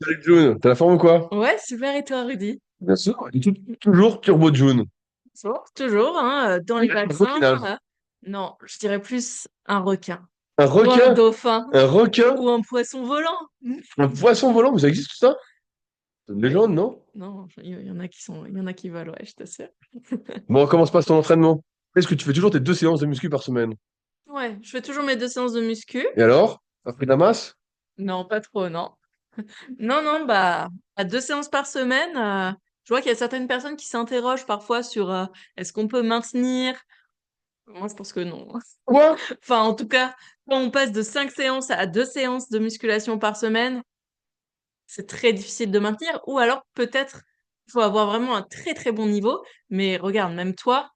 Salut June, t'as la forme ou quoi? Ouais, super, et toi, Rudy? Bien sûr. Et toujours Turbo June. Bon, toujours, hein, dans les Au vaccins. final. Non, je dirais plus un requin, Un ou un requin, dauphin, un requin, ou un poisson volant. un poisson volant, mais ça existe tout ça? C'est une Ouais. légende, non? Non, il y en a qui volent, ouais, je t'assure. Bon, comment se passe ton entraînement? Est-ce que tu fais toujours tes 2 séances de muscu par semaine? Ouais, je fais toujours mes 2 séances de muscu. Et alors? T'as pris de la masse? Non, pas trop, non. Non, non, bah, à 2 séances par semaine, je vois qu'il y a certaines personnes qui s'interrogent parfois sur est-ce qu'on peut maintenir. Moi, je pense que non. Quoi? Enfin, en tout cas, quand on passe de 5 séances à 2 séances de musculation par semaine, c'est très difficile de maintenir. Ou alors, peut-être, il faut avoir vraiment un très très bon niveau. Mais regarde, même toi,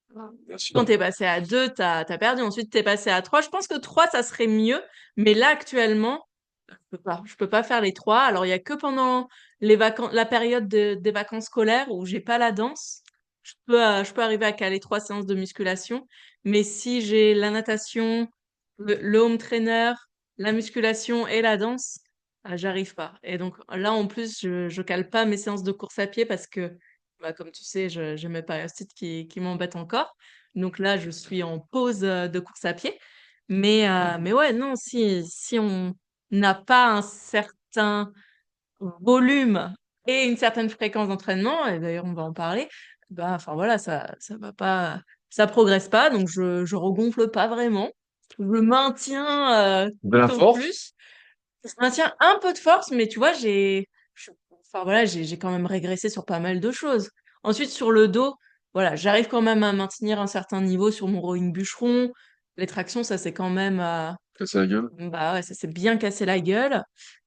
Bien quand sûr. t'es passé à 2, t'as perdu. Ensuite, t'es passé à 3. Je pense que 3, ça serait mieux. Mais là, actuellement, je peux pas. Je peux pas faire les 3. Alors, il y a que pendant les vacances, la période des vacances scolaires où j'ai pas la danse. Je peux arriver à caler 3 séances de musculation. Mais si j'ai la natation, le home trainer, la musculation et la danse, j'arrive pas. Et donc là, en plus, je cale pas mes séances de course à pied parce que, bah, comme tu sais, j'ai mes périostites qui m'embêtent encore. Donc là, je suis en pause de course à pied. Mais ouais, non, si on n'a pas un certain volume et une certaine fréquence d'entraînement, et d'ailleurs on va en parler, bah, enfin voilà, ça va pas, ça progresse pas, donc je regonfle pas vraiment. Je maintiens De la tout au force? plus. Je maintiens un peu de force, mais tu vois, enfin voilà, j'ai quand même régressé sur pas mal de choses. Ensuite, sur le dos, voilà, j'arrive quand même à maintenir un certain niveau sur mon rowing bûcheron. Les tractions, ça c'est quand même, Casser la gueule. bah ouais, ça s'est bien cassé la gueule.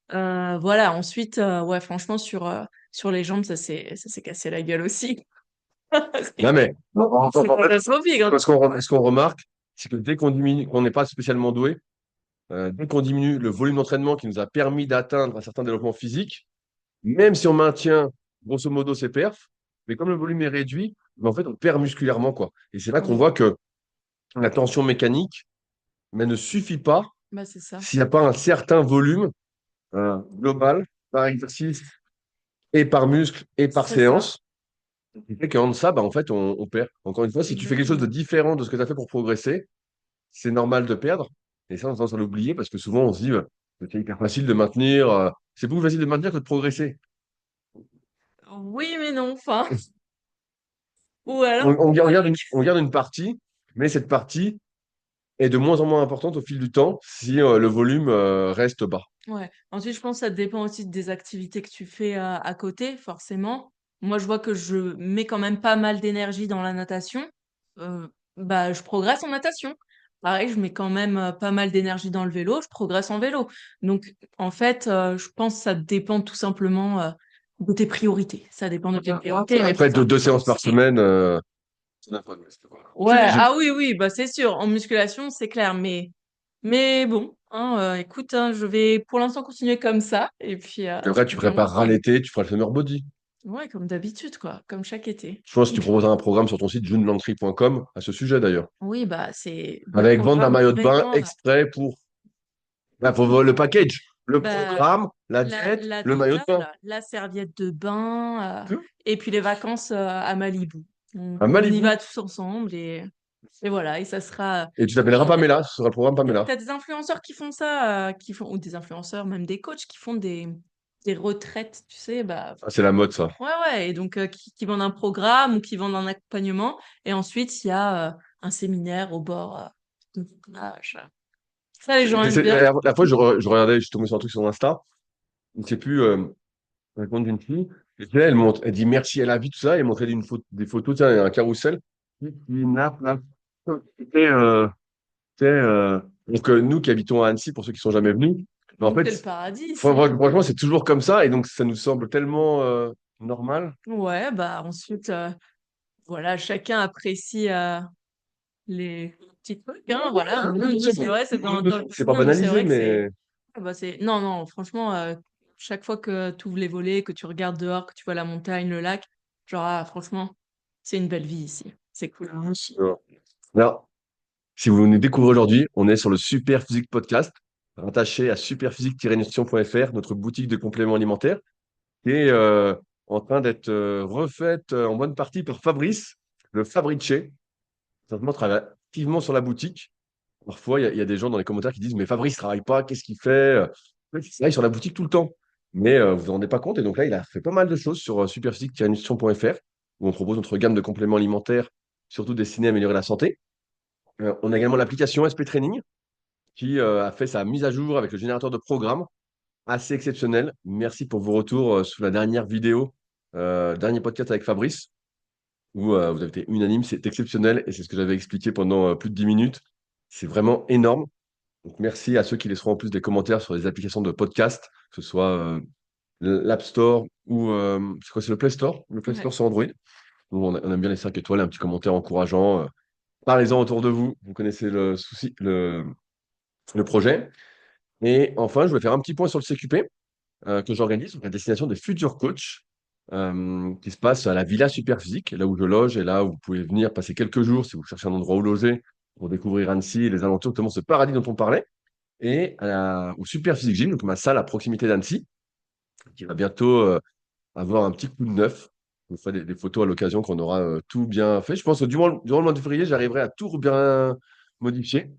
Voilà, ensuite, ouais, franchement, sur les jambes, ça s'est cassé la gueule aussi. Non mais, C'est en fait, catastrophique, hein. ce qu'on remarque, c'est que dès qu'on diminue, qu'on n'est pas spécialement doué, dès qu'on diminue le volume d'entraînement qui nous a permis d'atteindre un certain développement physique, même si on maintient grosso modo ses perfs, mais comme le volume est réduit, ben, en fait, on perd musculairement, quoi. Et c'est là qu'on Oui, voit que la tension mécanique, mais ne suffit pas bah c'est ça. s'il n'y a pas un certain volume global par exercice et par muscle et par C'est ça, séance. Ce qui fait qu'en deçà, bah, en fait, on perd. Encore une fois, si tu fais quelque chose de exactement. différent de ce que tu as fait pour progresser, c'est normal de perdre. Et ça, on a tendance à l'oublier parce que souvent, on se dit, c'est hyper facile de maintenir. C'est beaucoup plus facile de maintenir que de progresser. Oui, mais non, enfin. Ou alors, On garde une partie, mais cette partie est de moins en moins importante au fil du temps si le volume reste bas. ouais. Ensuite, je pense que ça dépend aussi des activités que tu fais à côté, forcément. Moi, je vois que je mets quand même pas mal d'énergie dans la natation. Euh, Bah, je progresse en natation. Pareil, je mets quand même pas mal d'énergie dans le vélo, je progresse en vélo. Donc, en fait, je pense que ça dépend tout simplement de tes priorités. Ça dépend de tes priorités, mais Après, pour ça. 2 séances par semaine, ça n'a pas de risque, quoi. Ouais, ah oui, oui, bah c'est sûr. En musculation, c'est clair. Mais bon, hein, écoute, hein, je vais pour l'instant continuer comme ça. Après, tu Et puis on va prépareras voir. l'été, tu feras le summer body. Ouais, comme d'habitude, quoi. Comme chaque été. Je pense que tu proposeras un programme sur ton site junelandry.com à ce sujet d'ailleurs. Oui, bah c'est le Avec vente d'un programme maillot de bain vraiment. exprès pour. Bah, faut voir le package. Le Bah, programme, la la, diète, la le maillot de totale, bain. la serviette de bain, Tout. et puis les vacances à Malibu. À On y Malibu. va tous ensemble et voilà. Et ça sera. Et tu t'appelleras Pamela, ce sera le programme Pamela. T'as des influenceurs qui font ça, ou des influenceurs, même des coachs qui font des retraites, tu sais, bah, Ah, c'est la mode, ça. ouais, ouais, et donc qui vendent un programme ou qui vendent un accompagnement, et ensuite il y a un séminaire au bord de la plage. Ça, les gens aiment bien. La fois, je regardais, je suis tombé sur un truc sur Insta. Je ne sais plus, le compte d'une fille. Et puis là, elle montre, elle dit merci à la vie, tout ça. Elle montrait des photos, tu sais, un carrousel. Une nappe, là. C'était, donc, nous qui habitons à Annecy, pour ceux qui sont jamais venus, mais en C'est le fait, paradis ici. franchement, c'est toujours comme ça. Et donc, ça nous semble tellement normal. Ouais, bah ensuite, voilà, chacun apprécie les petits trucs, hein, voilà. C'est vrai, c'est dans le C'est pas quotidien, donc c'est banalisé, vrai que mais non, non, franchement, chaque fois que tu ouvres les volets, que tu regardes dehors, que tu vois la montagne, le lac, genre, franchement, c'est une belle vie ici. C'est cool. alors, si vous nous découvrez aujourd'hui, on est sur le Super Physique Podcast. rattaché à superphysique-nutrition.fr, notre boutique de compléments alimentaires, qui est en train d'être refaite en bonne partie par Fabrice, le Fabrice. Certainement travaille activement sur la boutique. Parfois, il y a des gens dans les commentaires qui disent, mais Fabrice ne travaille pas, qu'est-ce qu'il fait? En fait, il travaille sur la boutique tout le temps. Mais vous vous en rendez pas compte. Et donc là, il a fait pas mal de choses sur superphysique-nutrition.fr, où on propose notre gamme de compléments alimentaires, surtout destinés à améliorer la santé. On a également l'application SP Training, qui a fait sa mise à jour avec le générateur de programmes, assez exceptionnel. Merci pour vos retours sous la dernière vidéo, dernier podcast avec Fabrice, où vous avez été unanime. C'est exceptionnel et c'est ce que j'avais expliqué pendant plus de 10 minutes. C'est vraiment énorme. Donc, merci à ceux qui laisseront en plus des commentaires sur les applications de podcast, que ce soit l'App Store ou c'est quoi, c'est le Play Store? Le Play Store Ouais. sur Android. Où on aime bien les 5 étoiles, un petit commentaire encourageant. Parlez-en autour de vous. Vous connaissez le projet. Et enfin, je voulais faire un petit point sur le CQP que j'organise à destination des futurs coachs qui se passe à la Villa Superphysique, là où je loge et là où vous pouvez venir passer quelques jours si vous cherchez un endroit où loger pour découvrir Annecy et les alentours, notamment ce paradis dont on parlait, et au Superphysique Gym, donc ma salle à proximité d'Annecy, qui va bientôt avoir un petit coup de neuf. Je vous ferai des photos à l'occasion qu'on aura tout bien fait. Je pense que durant le mois de février, j'arriverai à tout bien modifier.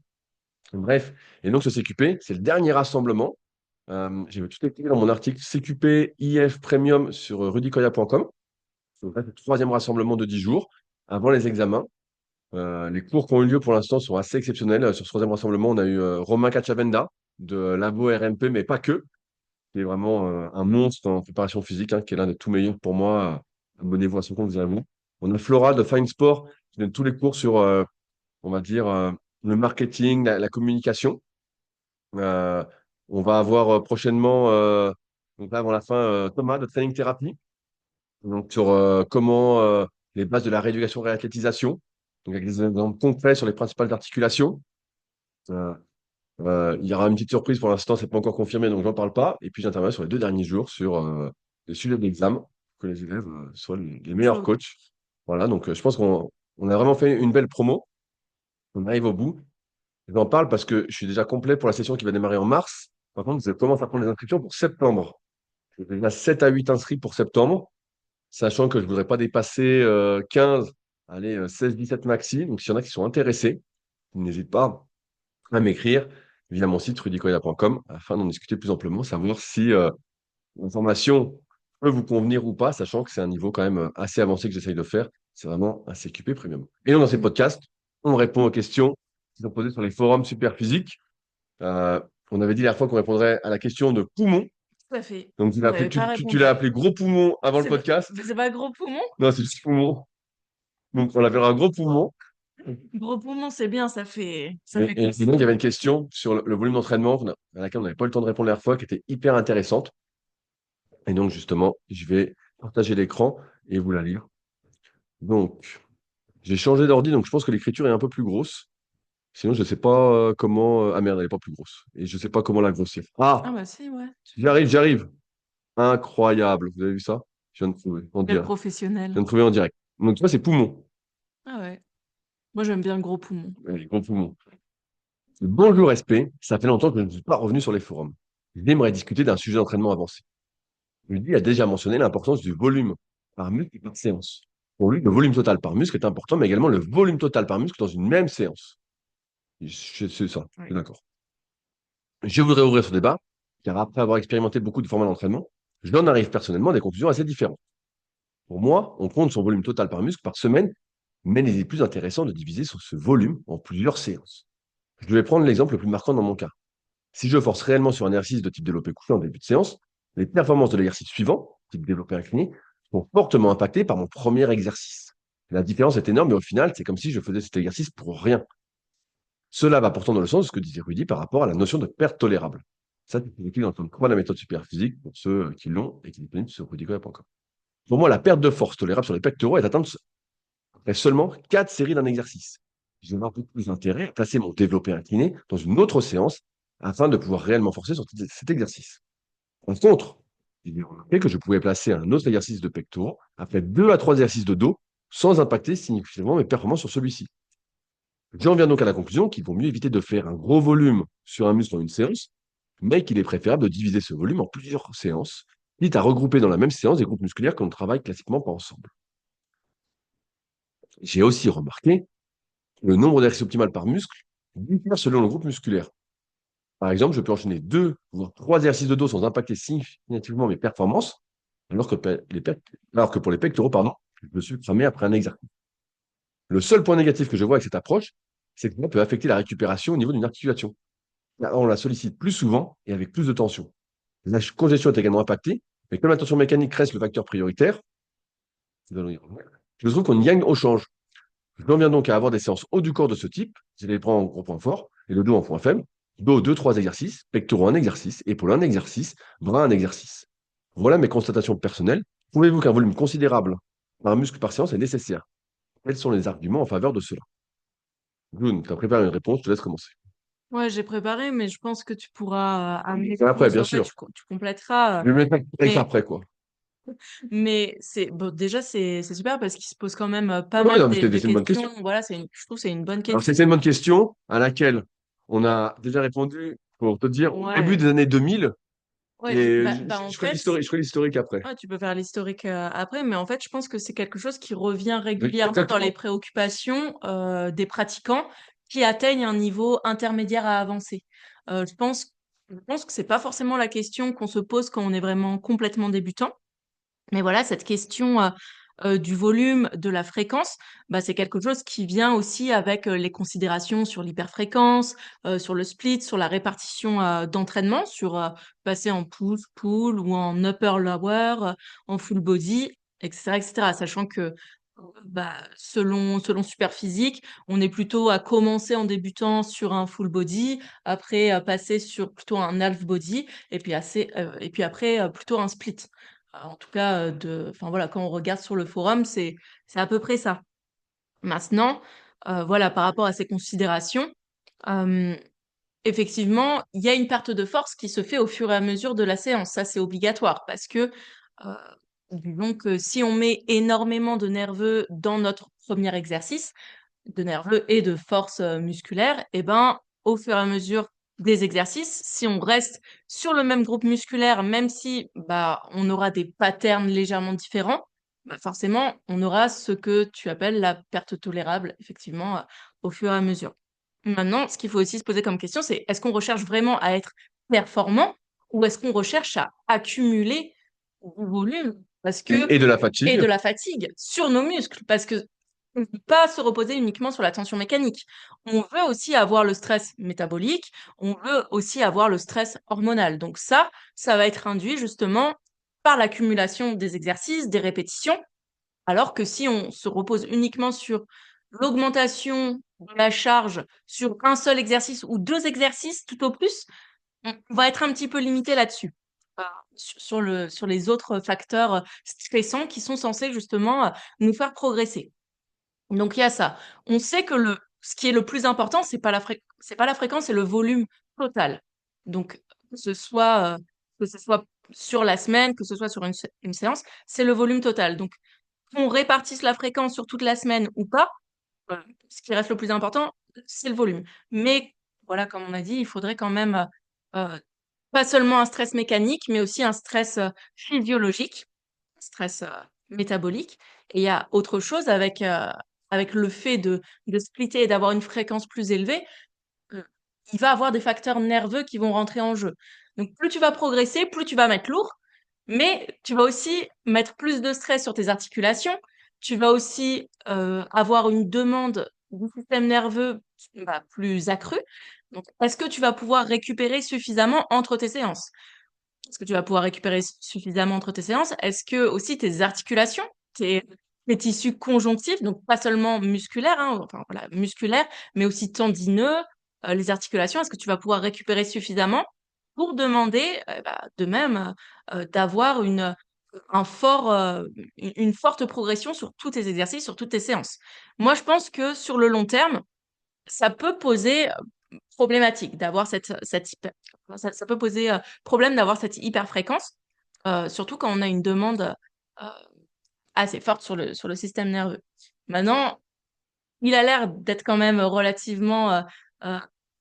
Bref, et donc ce CQP, c'est le dernier rassemblement. J'ai tout écrit dans mon article CQP IF Premium sur rudicoya.com. C'est le troisième rassemblement de 10 jours avant les examens. Les cours qui ont eu lieu pour l'instant sont assez exceptionnels. Sur ce troisième rassemblement, on a eu Romain Cacciavenda de Labo RMP, mais pas que, qui est vraiment un monstre en préparation physique, hein, qui est l'un des tout meilleurs pour moi. Abonnez-vous à son compte, vous allez vous. On a Flora de Fine Sport qui donne tous les cours sur, on va dire, le marketing, la communication. Euh, on va avoir prochainement, donc là, avant la fin, Thomas de Training Therapy, donc sur comment les bases de la rééducation réathlétisation, donc avec des exemples concrets sur les principales articulations. Euh, il y aura une petite surprise pour l'instant, c'est pas encore confirmé, donc j'en parle pas. Et puis j'interviens sur les 2 derniers jours sur les sujets d'examen, pour que les élèves soient les meilleurs Trop coachs. Voilà, donc je pense qu'on a vraiment fait une belle promo. On arrive au bout. J'en parle parce que je suis déjà complet pour la session qui va démarrer en mars. Par contre, je commence à prendre les inscriptions pour septembre. J'ai déjà 7 à 8 inscrits pour septembre, sachant que je ne voudrais pas dépasser 15, allez, 16, 17 maxi. Donc, s'il y en a qui sont intéressés, n'hésite pas à m'écrire via mon site rudicoya.com afin d'en discuter plus amplement, savoir si l'information peut vous convenir ou pas, sachant que c'est un niveau quand même assez avancé que j'essaye de faire. C'est vraiment un CQP premium. Et donc, dans ces podcasts, on répond aux questions qui sont posées sur les forums super physiques. Euh, on avait dit la dernière fois qu'on répondrait à la question de poumon. à fait. Donc, On n'avait pas tu l'as répondu. appelé gros poumon avant le C'est pas, podcast. c'est pas gros poumon? Non, c'est juste poumon. Donc, on l'appellera gros poumon. Gros poumon, c'est bien, ça fait Et sinon, il y concis. avait une question sur le volume d'entraînement à laquelle on n'avait pas eu le temps de répondre la dernière fois, qui était hyper intéressante. Et donc, justement, je vais partager l'écran et vous la lire. Donc, j'ai changé d'ordi, donc je pense que l'écriture est un peu plus grosse. Sinon, je ne sais pas comment. Ah merde, elle n'est pas plus grosse. Et je ne sais pas comment la grossir. Ah Ah, bah si, ouais. j'arrive. Incroyable. Vous avez vu ça? Je viens de trouver en Quel direct. Je professionnel. viens de trouver en direct. Donc, tu vois, c'est poumon. Ah ouais. Moi, j'aime bien le gros poumon. Oui, gros poumon. Bonjour SP, ça fait longtemps que je ne suis pas revenu sur les forums. J'aimerais discuter d'un sujet d'entraînement avancé. Lui a déjà mentionné l'importance du volume par muscle et par séance. Pour lui, le volume total par muscle est important, mais également le volume total par muscle dans une même séance. C'est ça, je suis Oui. d'accord. Je voudrais ouvrir ce débat, car après avoir expérimenté beaucoup de formats d'entraînement, j'en arrive personnellement à des conclusions assez différentes. Pour moi, on compte son volume total par muscle par semaine, mais il est plus intéressant de diviser ce volume en plusieurs séances. Je vais prendre l'exemple le plus marquant dans mon cas. Si je force réellement sur un exercice de type développé couché en début de séance, les performances de l'exercice suivant, type développé incliné, sont fortement impactées par mon premier exercice. La différence est énorme, mais au final, c'est comme si je faisais cet exercice pour rien. Cela va pourtant dans le sens de ce que disait Rudy par rapport à la notion de perte tolérable. Ça, c'est écrit dans le tome 3 de la méthode superphysique pour ceux qui l'ont et qui est disponible sur rudicoya.com. Pour moi, la perte de force tolérable sur les pectoraux est atteinte après seulement 4 séries d'un exercice. Je vais avoir beaucoup plus d'intérêt à placer mon développé incliné dans une autre séance afin de pouvoir réellement forcer sur cet exercice. En contre, j'ai remarqué que je pouvais placer un autre exercice de pectoraux après 2 à 3 exercices de dos sans impacter significativement mes performances sur celui-ci. J'en viens donc à la conclusion qu'il vaut mieux éviter de faire un gros volume sur un muscle en une séance mais qu'il est préférable de diviser ce volume en plusieurs séances, quitte à regrouper dans la même séance des groupes musculaires qu'on ne travaille classiquement pas ensemble. J'ai aussi remarqué que le nombre d'exercices optimal par muscle diffère selon le groupe musculaire. Par exemple, je peux enchaîner 2, voire 3 exercices de dos sans impacter significativement mes performances, alors que, alors que pour les pectoraux, pardon, je me suis cramé après un exercice. Le seul point négatif que je vois avec cette approche, c'est que ça peut affecter la récupération au niveau d'une articulation. Là, on la sollicite plus souvent et avec plus de tension. La congestion est également impactée, mais comme la tension mécanique reste le facteur prioritaire, je trouve qu'on y gagne au change. Je conviens donc à avoir des séances haut du corps de ce type, j'ai les bras en point fort et le dos en point faible, dos 2-3 exercices, pectoraux un exercice, épaules un exercice, bras un exercice. Voilà mes constatations personnelles. Trouvez-vous qu'un volume considérable par muscle par séance est nécessaire? Quels sont les arguments en faveur de cela? June, tu as préparé une réponse, je te laisse commencer. Ouais, j'ai préparé, mais je pense que tu pourras amener Et après, plus. bien En fait, sûr. tu compléteras. Je vais mettre avec Mais, après, quoi. mais c'est bon, déjà, c'est super parce qu'il se pose quand même pas Ouais, mal non, mais de c'est une bonne question. questions. Voilà, je trouve que c'est une bonne Alors, question. c'était une bonne question à laquelle on a déjà répondu, pour te dire, au début Ouais, des années 2000. ouais, Et bah, en fait, je ferai l'historique après. ouais, tu peux faire l'historique après, mais en fait, je pense que c'est quelque chose qui revient Oui, régulièrement dans les exactement. préoccupations des pratiquants qui atteignent un niveau intermédiaire à avancé. Je je pense que c'est pas forcément la question qu'on se pose quand on est vraiment complètement débutant. Mais voilà, cette question, du volume, de la fréquence, bah, c'est quelque chose qui vient aussi avec, les considérations sur l'hyperfréquence, sur le split, sur la répartition, d'entraînement, sur, passer en push-pull ou en upper-lower, en full body et cetera. Sachant que, bah, selon Superphysique, on est plutôt à commencer en débutant sur un full body, après, passer sur plutôt un half body et puis après, plutôt un split. En tout cas, enfin voilà, quand on regarde sur le forum, c'est à peu près ça. Maintenant, voilà, par rapport à ces considérations, hem, effectivement, il y a une perte de force qui se fait au fur et à mesure de la séance. Ça, c'est obligatoire parce que, heu, disons que si on met énormément de nerveux dans notre premier exercice, de nerveux et de force, musculaire et ben, au fur et à mesure des exercices, si on reste sur le même groupe musculaire, même si, bah, on aura des patterns légèrement différents, bah, forcément, on aura ce que tu appelles la perte tolérable, effectivement, au fur et à mesure. Maintenant, ce qu'il faut aussi se poser comme question, c'est: est-ce qu'on recherche vraiment à être performant ou est-ce qu'on recherche à accumuler du volume? Parce que Et de la et fatigue. de la fatigue sur nos muscles, parce que on ne peut pas se reposer uniquement sur la tension mécanique. On veut aussi avoir le stress métabolique, on veut aussi avoir le stress hormonal. Donc ça va être induit justement par l'accumulation des exercices, des répétitions, alors que si on se repose uniquement sur l'augmentation de la charge sur un seul exercice ou 2 exercices tout au plus, on va être un petit peu limité là-dessus. Sur les autres facteurs, stressants qui sont censés justement, nous faire progresser. Donc il y a ça. On sait que le ce qui est le plus important, c'est pas la fréquence, c'est le volume total. Donc que ce soit, que ce soit sur la semaine, que ce soit sur une séance, c'est le volume total. Donc qu'on répartisse la fréquence sur toute la semaine ou pas, ce qui reste le plus important, c'est le volume. Mais voilà, comme on a dit, il faudrait quand même, heu, pas seulement un stress mécanique, mais aussi un stress, physiologique, stress, métabolique et il y a autre chose avec le fait de splitter et d'avoir une fréquence plus élevée, heu, il va avoir des facteurs nerveux qui vont rentrer en jeu. Donc plus tu vas progresser, plus tu vas mettre lourd, mais tu vas aussi mettre plus de stress sur tes articulations. Tu vas aussi, avoir une demande du système nerveux, bah, plus accrue. Donc est-ce que tu vas pouvoir récupérer suffisamment entre tes séances? Est-ce que tu vas pouvoir récupérer suffisamment entre tes séances? Est-ce que aussi tes articulations, tes tissus conjonctifs, donc pas seulement musculaires, hein, enfin voilà, musculaires, mais aussi tendineux, les articulations, est-ce que tu vas pouvoir récupérer suffisamment pour demander, bah, de même, d'avoir un fort, une forte progression sur tous tes exercices, sur toutes tes séances? Moi, je pense que sur le long terme, ça peut poser, problématique d'avoir cette hyper enfin, ça peut poser, problème d'avoir cette hyperfréquence, surtout quand on a une demande, heu, assez forte sur le système nerveux. Maintenant, il a l'air d'être quand même relativement,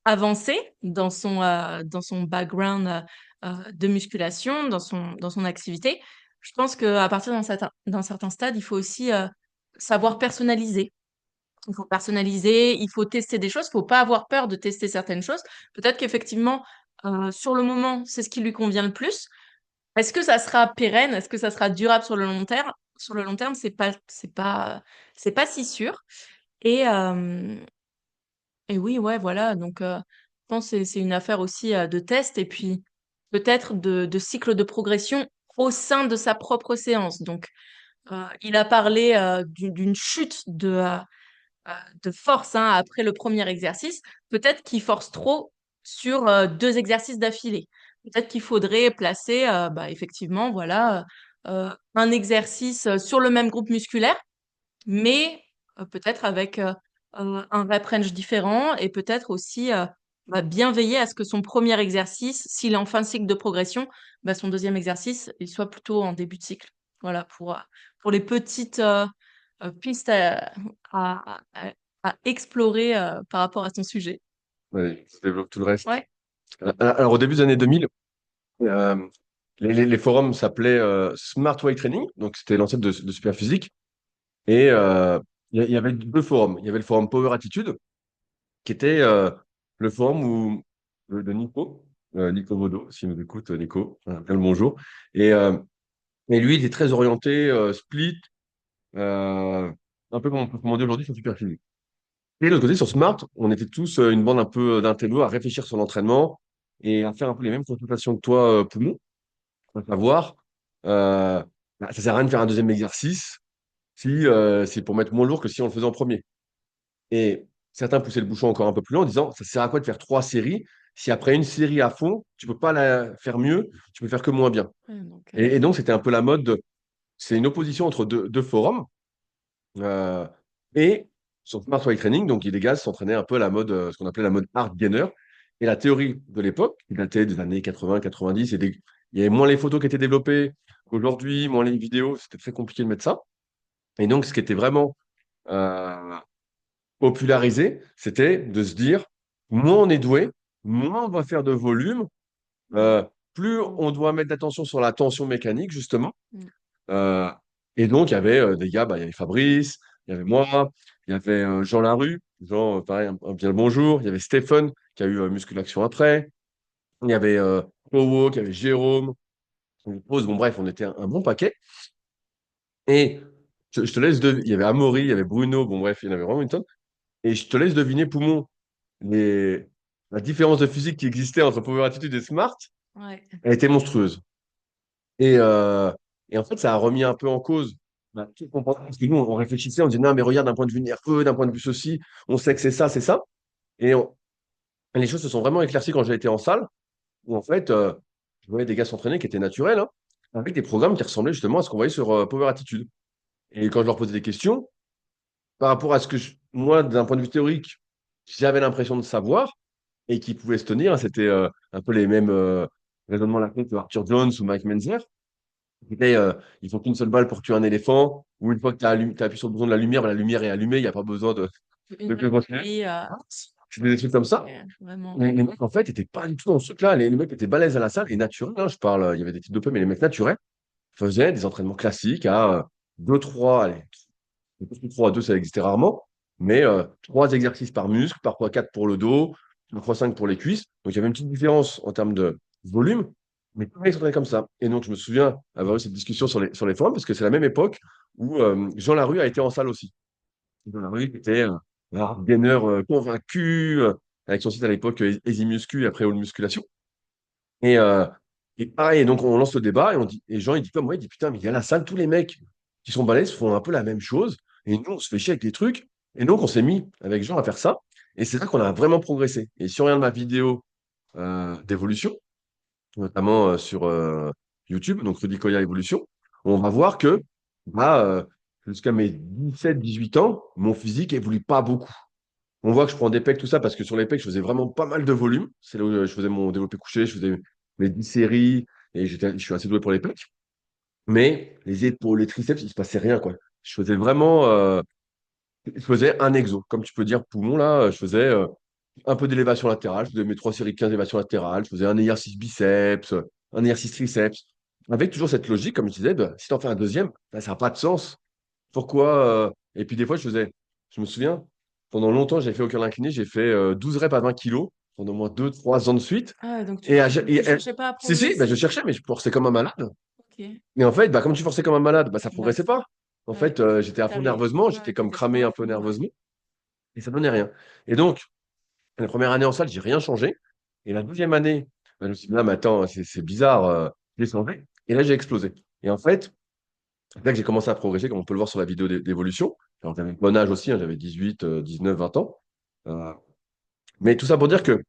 avancé dans son background de musculation, dans son activité, je pense qu'à partir d'un certain stade, il faut aussi savoir personnaliser. Il faut personnaliser, il faut tester des choses, il faut pas avoir peur de tester certaines choses. Peut-être qu'effectivement, sur le moment, c'est ce qui lui convient le plus. Est-ce que ça sera pérenne? Est-ce que ça sera durable sur le long terme? Sur le long terme, c'est pas si sûr. Et, et oui, ouais, voilà. Donc, je pense que c'est une affaire aussi de test et puis peut-être de cycle de progression au sein de sa propre séance. Donc, il a parlé d'une chute de force hein, après le premier exercice. Peut-être qu'il force trop sur deux exercices d'affilée. Peut-être qu'il faudrait placer, bah, effectivement, voilà, un exercice sur le même groupe musculaire mais peut-être avec un rep range différent et peut-être aussi bah, bien veiller à ce que son premier exercice, s'il est en fin de cycle de progression, bah, son deuxième exercice, il soit plutôt en début de cycle. Voilà, pour les petites pistes à explorer par rapport à son sujet. Ouais, je développe tout le reste. Ouais, Alors, au début des années 2000, euh, les forums s'appelaient Smart Weight Training, donc c'était l'ancêtre de Superphysique. Et il y avait deux forums. Il y avait le forum Power Attitude, qui était le forum de Nico, Nico Vodo, s'il nous écoute, Nico, bien le bonjour. Et, euh, et lui, il était très orienté split, euh, un peu comme on dit aujourd'hui sur Superphysique. Et de l'autre côté, sur Smart, on était tous une bande un peu d'intello à réfléchir sur l'entraînement et à faire un peu les mêmes consultations que toi, Poumon, à savoir, bah, ça sert à rien de faire un deuxième exercice si c'est pour mettre moins lourd que si on le faisait en premier. Et certains poussaient le bouchon encore un peu plus loin en disant, ça sert à quoi de faire trois séries si après une série à fond, tu peux pas la faire mieux, tu peux faire que moins bien. ouais, donc, Et donc, c'était un peu la mode c'est une opposition entre deux forums. Euh, et sur Smart Weight Training, donc les gars s'entraînaient un peu à la mode, ce qu'on appelait la mode hard gainer. Et la théorie de l'époque, qui datait des années 80-90, il y avait moins les photos qui étaient développées qu'aujourd'hui, moins les vidéos, c'était très compliqué de mettre ça. Et donc, ce qui était vraiment euh, popularisé, c'était de se dire, moins on est doué, moins on va faire de volume, euh, plus on doit mettre d'attention sur la tension mécanique, justement. mm, Euh, et donc, il y avait des gars, bah, il y avait Fabrice, il y avait moi, il y avait Jean Larue, Jean, pareil, bien le bonjour, il y avait Stephen, qui a eu Musculation après, il y avait Powo, il y avait Jérôme, Pose, bon bref, on était un bon paquet. Et je te laisse il y avait Amaury, il y avait Bruno, bon bref, il y en avait vraiment une tonne. Et je te laisse deviner, Poumon, les... la différence de physique qui existait entre Power Attitude et Smart, ouais. elle était monstrueuse. Et, euh, et en fait, ça a remis un peu en cause bah, tout le comportement. Parce que nous, on réfléchissait, on disait, non, mais regarde, d'un point de vue nerveux, d'un point de vue ceci, on sait que c'est ça, c'est ça. Et les choses se sont vraiment éclaircies quand j'ai été en salle, où en fait, je voyais des gars s'entraîner qui étaient naturels, hein, avec des programmes qui ressemblaient justement à ce qu'on voyait sur Power Attitude. Et quand je leur posais des questions, par rapport à ce que moi, d'un point de vue théorique, j'avais l'impression de savoir, et qui pouvaient se tenir. C'était un peu les mêmes raisonnements là que Arthur Jones ou Mike Menzer. C'était, il faut qu'une seule balle pour tuer un éléphant, ou une fois que tu as appuyé sur le bouton de la lumière, bah, la lumière est allumée, il n'y a pas besoin Une de balle continuer. perdue, C'était des trucs comme ça. vraiment. Les mecs, en fait, n'étaient pas du tout dans ce truc-là. Les mecs étaient balèzes à la salle et naturels, hein, je parle, il y avait des types de peu, mais les mecs naturels faisaient des entraînements classiques à 2, 3, allez, 3 à 2, ça existait rarement, mais 3 exercices par muscle, parfois 4 pour le dos, parfois 5 pour les cuisses. Donc il y avait une petite différence en termes de volume, mais tout le monde s'entraînait comme ça. Et donc je me souviens avoir eu cette discussion sur les forums, parce que c'est la même époque où Jean Larue a été en salle aussi. Jean Larue était un hard gainer convaincu, avec son site à l'époque Easy Muscu et après All Musculation. Et, euh, et pareil, donc on lance le débat et on dit, et Jean il dit comme moi, il dit putain, mais il y a la salle, tous les mecs qui sont balèzes font un peu la même chose, et nous on se fait chier avec des trucs. Et donc on s'est mis avec Jean à faire ça, et c'est là qu'on a vraiment progressé. Et si on regarde ma vidéo d'évolution, notamment sur YouTube, donc Rudy Koya Evolution, on va voir que bah, jusqu'à mes 17-18 ans, mon physique évolue pas beaucoup. On voit que je prends des pecs, tout ça, parce que sur les pecs, je faisais vraiment pas mal de volume. C'est là où je faisais mon développé couché, je faisais mes 10 séries, et je suis assez doué pour les pecs. Mais les épaules, les triceps, il se passait rien, quoi. Je faisais un exo. Comme tu peux dire, poumon, là, je faisais un peu d'élévation latérale. Je faisais mes 3 séries de 15 élévations latérales. Je faisais un exercice biceps, un exercice triceps. Avec toujours cette logique, comme je disais, bah, si tu en fais un deuxième, bah, ça n'a pas de sens. Pourquoi Et puis des fois, je me souviens, pendant longtemps, j'ai fait au curl incliné, j'ai fait 12 reps à 20 kilos pendant au moins 2, 3 ans de suite. Ah, donc Et, tu cherchais pas à si, si, bah, je progresser? cherchais, mais je forçais comme un malade. Ok. Et en fait, bah, comme tu forçais comme un malade, bah, ça Bah, progressait pas. En ouais. fait, j'étais à fond nerveusement, j'étais Ouais, comme t'étais trop cramé à un peu fond, ouais. nerveusement, et ça donnait rien. Et donc, la première année en salle, j'ai rien changé. Et la deuxième année, bah, je me suis dit, non, mais attends, c'est bizarre, j'ai changé. Et là, j'ai explosé. Et en fait, c'est là que j'ai commencé à progresser, comme on peut le voir sur la vidéo d'évolution. Alors, j'avais le bon âge aussi, hein, j'avais 18, 19, 20 ans. Euh, mais tout ça pour dire que,